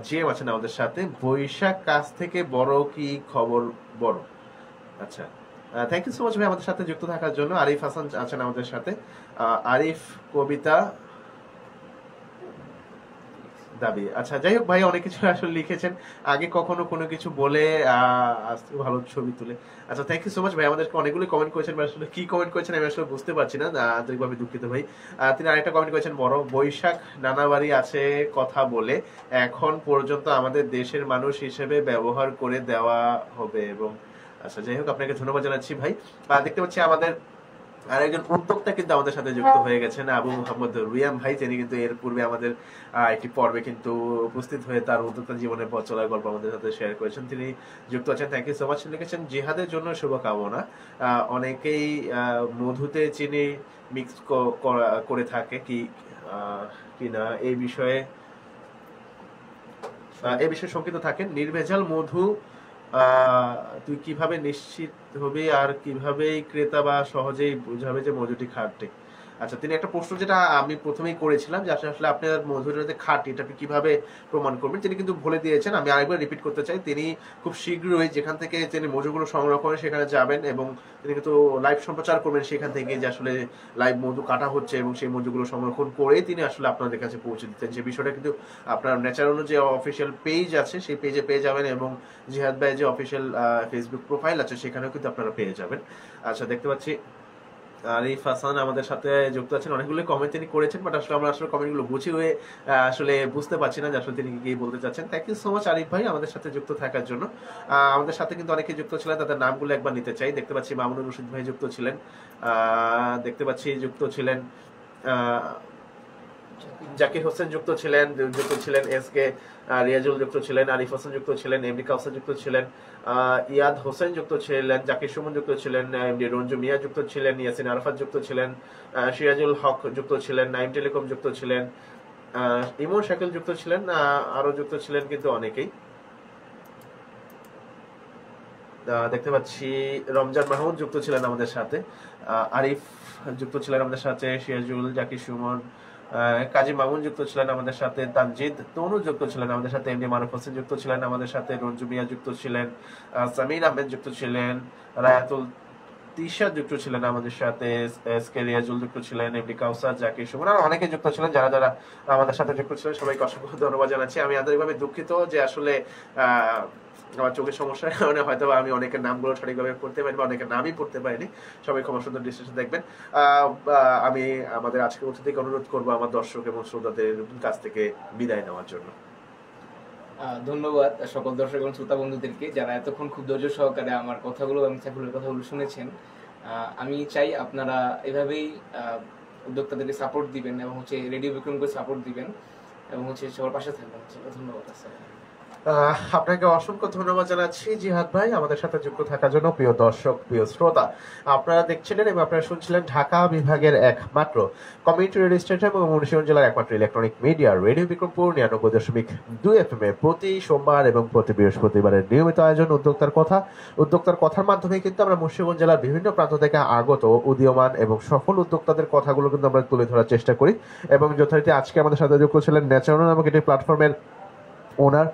জিএম আছেন আমাদের সাথে। বৈশাখ কাছ থেকে বড় কি খবর বড়? আচ্ছা, থ্যাংক ইউ সো মাচ ভাই আমাদের সাথে যুক্ত থাকার জন্য। আরিফ হাসান আছেন আমাদের সাথে। আরিফ কবিতা দাবি। আচ্ছা, যাই হোক ভাই, অনেক কিছু আসলে লিখেছেন, আগে কখনো কোনো কিছু বলে আজকে ভালো ছবি তুলে। আচ্ছা, থ্যাংক ইউ সো মাচ ভাই, আমাদেরকে অনেকগুলো কমেন্ট করেছেন, আসলে কি কমেন্ট করেছেন আমি আসলে বুঝতে পারছি না, আন্তরিকভাবে দুঃখিত ভাই। তিনি আরেকটা কমেন্ট করেছেন, বড় বৈশাখ নানাবাড়ি আছে কথা বলে এখন পর্যন্ত আমাদের দেশের মানুষ হিসেবে ব্যবহার করে দেওয়া হবে। এবং আচ্ছা, যাই হোক, আপনাকে ধন্যবাদ জানাচ্ছি ভাই। দেখতে পাচ্ছি আমাদের আর একজন উদ্যোক্তা কিন্তু আমাদের সাথে যুক্ত হয়ে গেছেন, আবু মোহাম্মদ রিয়াম ভাই। তিনি কিন্তু এর পূর্বে আমাদের একটি পর্বে কিন্তু উপস্থিত হয়ে তার উদ্যোক্তা জীবনের পথ চলার গল্প আমাদের সাথে শেয়ার করেছেন, তিনি যুক্ত আছেন। Thank you so much. লিখেছেন, জিহাদের জন্য শুভকামনা। অনেকেই মধুতে চিনি মিক্স করে থাকে কি না এই বিষয়ে শঙ্কিত থাকেন। নির্ভেজাল মধু তুই কিভাবে নিশ্চিত হবি আর কিভাবে ক্রেতা বা সহজেই বুঝাবে যে মধুটি খাঁটি? আচ্ছা, তিনি একটা প্রশ্ন যেটা আমি প্রথমেই করেছিলাম যে আসলে আপনার মধুটাতে খাঁটি এটা আপনি কিভাবে প্রমাণ করবেন, তিনি কিন্তু বলে দিয়েছেন। আমি আরেকবার রিপিট করতে চাই, তিনি খুব শীঘ্রই যেখান থেকে তিনি মধুগুলো সংগ্রহ করেন সেখানে যাবেন এবং তিনি কিন্তু লাইভ সম্প্রচার করবেন সেখান থেকে যে আসলে লাইভ মধু কাটা হচ্ছে এবং সেই মধুগুলো সংরক্ষণ করে তিনি আসলে আপনাদের কাছে পৌঁছে দিতেন। যে বিষয়টা কিন্তু আপনার ন্যাচারানো যে অফিসিয়াল পেজ আছে সেই পেজে পেয়ে যাবেন এবং জিহাদ ভাই যে অফিসিয়াল ফেসবুক প্রোফাইল আছে সেখানেও কিন্তু আপনারা পেয়ে যাবেন। আচ্ছা, দেখতে পাচ্ছি আরিফ হাসান আমাদের সাথে যুক্ত আছেন। অনেকগুলো কমেন্ট তিনি করেছেন, বাট আসলে আমরা কমেন্টগুলো গুছিয়ে আসলে বুঝতে পারছি না যে আসলে তিনি কি বলতে চাচ্ছেন। Thank you so much Arif ভাই আমাদের সাথে যুক্ত থাকার জন্য। আমাদের সাথে কিন্তু অনেকে যুক্ত ছিলেন, তাদের নামগুলো একবার নিতে চাই। দেখতে পাচ্ছি মামুনুর রশিদ ভাই যুক্ত ছিলেন, দেখতে পাচ্ছি যুক্ত ছিলেন জাকির হোসেন যুক্ত ছিলেন এস কে রিয়াজুল যুক্ত ছিলেন, আরিফ হোসেন যুক্ত ছিলেন, এমডি কাউসার যুক্ত ছিলেন, ইয়াদ হোসেন যুক্ত ছিলেন, জাকির সুমন যুক্ত ছিলেন, এমডি রঞ্জু মিয়া যুক্ত ছিলেন, ইয়াসিন আরাফাত যুক্ত ছিলেন, সিরাজুল হক যুক্ত ছিলেন, নাইম টেলিকম যুক্ত ছিলেন, ইমন শাকিল যুক্ত ছিলেন, আরো যুক্ত ছিলেন কিন্তু অনেকেই। দেখতে পাচ্ছি রমজান মাহমুদ যুক্ত ছিলেন আমাদের সাথে, আরিফ যুক্ত ছিলেন আমাদের সাথে, সিরাজুল, জাকির সুমন, কাজী মামুন যুক্ত ছিলেন আমাদের সাথে, তানজিদ তনু যুক্ত ছিলেন আমাদের সাথে, এমডি মারুফ হোসেন যুক্ত ছিলেন আমাদের সাথে, রঞ্জু মিয়া যুক্ত ছিলেন, সামির আহমেদ যুক্ত ছিলেন, রায়াতুল তিশা যুক্ত ছিলেন আমাদের সাথে, এস কে রিয়াজুল যুক্ত ছিলেন, এমডি কাউসার, জাকির সুমন, আর অনেকে যুক্ত ছিলেন। যারা যারা আমাদের সাথে যুক্ত ছিলেন সবাইকে অসংখ্য ধন্যবাদ জানাচ্ছি। আমি আন্তরিকভাবে দুঃখিত যে আসলে আমার চোখের সমস্যার কারণে হয়তো আমি অনেকের নামগুলো সঠিকভাবে পড়তে পারিনি বা অনেকের নামই পড়তে পারিনি। সবাই ক্ষমা সুন্দর দৃষ্টিতে দেখবেন। আমি আমাদের আজকের অতিথিকে অনুরোধ করবো আমার দর্শক এবং শ্রোতাদের কাছ থেকে বিদায় নেওয়ার জন্য। ধন্যবাদ সকল দর্শক এবং শ্রোতা বন্ধুদেরকে যারা এতক্ষণ খুব ধৈর্য সহকারে আমার কথাগুলো এবং সাইফুলের কথাগুলো শুনেছেন। আমি চাই আপনারা এভাবেই উদ্যোক্তাদেরকে সাপোর্ট দিবেন এবং রেডিও বিক্রমকে সাপোর্ট দিবেন এবং সবার পাশে থাকবেন। ধন্যবাদ। আপনাকে অসংখ্য ধন্যবাদ জানাচ্ছি জিহাদ ভাই আমাদের সাথে যুক্ত থাকার জন্য। প্রিয় দর্শক, প্রিয় শ্রোতা, আপনারা দেখছিলেন এবং আপনারা শুনছিলেন ঢাকা বিভাগের একমাত্র কমিউনিটি রেডিও স্টেশন এবং মুন্সিগঞ্জ জেলার একমাত্র electronic media radio Bikrampur 99.2 FM এ প্রতি সোমবার এবং প্রতি বৃহস্পতিবারের নিয়মিত আয়োজন উদ্যোক্তার কথা। উদ্যোক্তার কথার মাধ্যমে কিন্তু আমরা মুন্সিগঞ্জ জেলার বিভিন্ন প্রান্ত থেকে আগত উদীয়মান এবং সফল উদ্যোক্তাদের কথাগুলো কিন্তু আমরা তুলে ধরার চেষ্টা করি। এবং যথারীতি আজকে আমাদের সাথে যুক্ত ছিলেন ন্যাচারাল নামক একটি প্ল্যাটফর্মের ওনার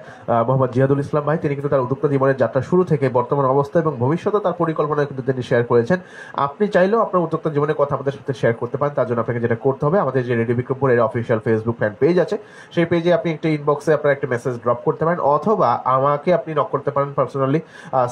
মোহাম্মদ জিয়াদুল ইসলাম ভাই। তিনি কিন্তু তার উদ্যোক্তা জীবনের যাত্রা শুরু থেকে বর্তমান অবস্থা এবং ভবিষ্যতে তার পরিকল্পনা কিন্তু তিনি শেয়ার করেছেন। আপনি চাইলেও আপনার উদ্যোক্তা জীবনের কথা আমাদের সাথে শেয়ার করতে পারেন। তার জন্য আপনাকে যেটা করতে হবে, আমাদের যে রেডিও বিক্রমপুর এর অফিসিয়াল ফেসবুক ফ্যান পেজ আছে, সেই পেজে আপনি একটা ইনবক্সে আপনার একটা মেসেজ ড্রপ করতে পারেন, অথবা আমাকে আপনি নক করতে পারেন পার্সোনালি,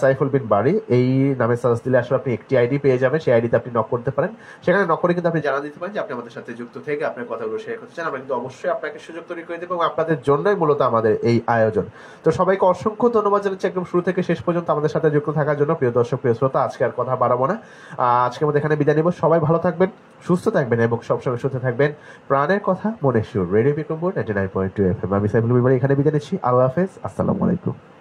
সাইফুল বিন বাড়ি এই নামে সার্চ দিলে আসলে আপনি একটি আইডি পেয়ে যাবেন। সেই আইডিতে আপনি নক করতে পারেন। সেখানে নক করে কিন্তু আপনি জানা দিতে পারেন যে আপনি আমাদের সাথে যুক্ত থেকে আপনার কথাগুলো শেয়ার করতে চান। আমরা কিন্তু অবশ্যই আপনাকে সুযোগ তৈরি করে দেবো এবং আপনাদের জন্যই মূলত আমাদের এই আয়োজন। তো সবাইকে অসংখ্য ধন্যবাদ জানাচ্ছি একদম শুরু থেকে শেষ পর্যন্ত আমাদের সাথে যুক্ত থাকার জন্য। প্রিয় দর্শক, প্রিয় শ্রোতা, আজকে আর কথা বাড়াবো না, আজকে আমাদের এখানে বিদায় নিব। সবাই ভালো থাকবেন, সুস্থ থাকবেন এবং সবসময় সুস্থ থাকবেন। প্রাণের কথা মনে সুর, রেডিও বিক্রমপুর 99.2 FM। আমি সাইফুল বিন বাড়ি এখানে বিদায় নিচ্ছি। আল্লাহ হাফেজ, আসসালামু আলাইকুম।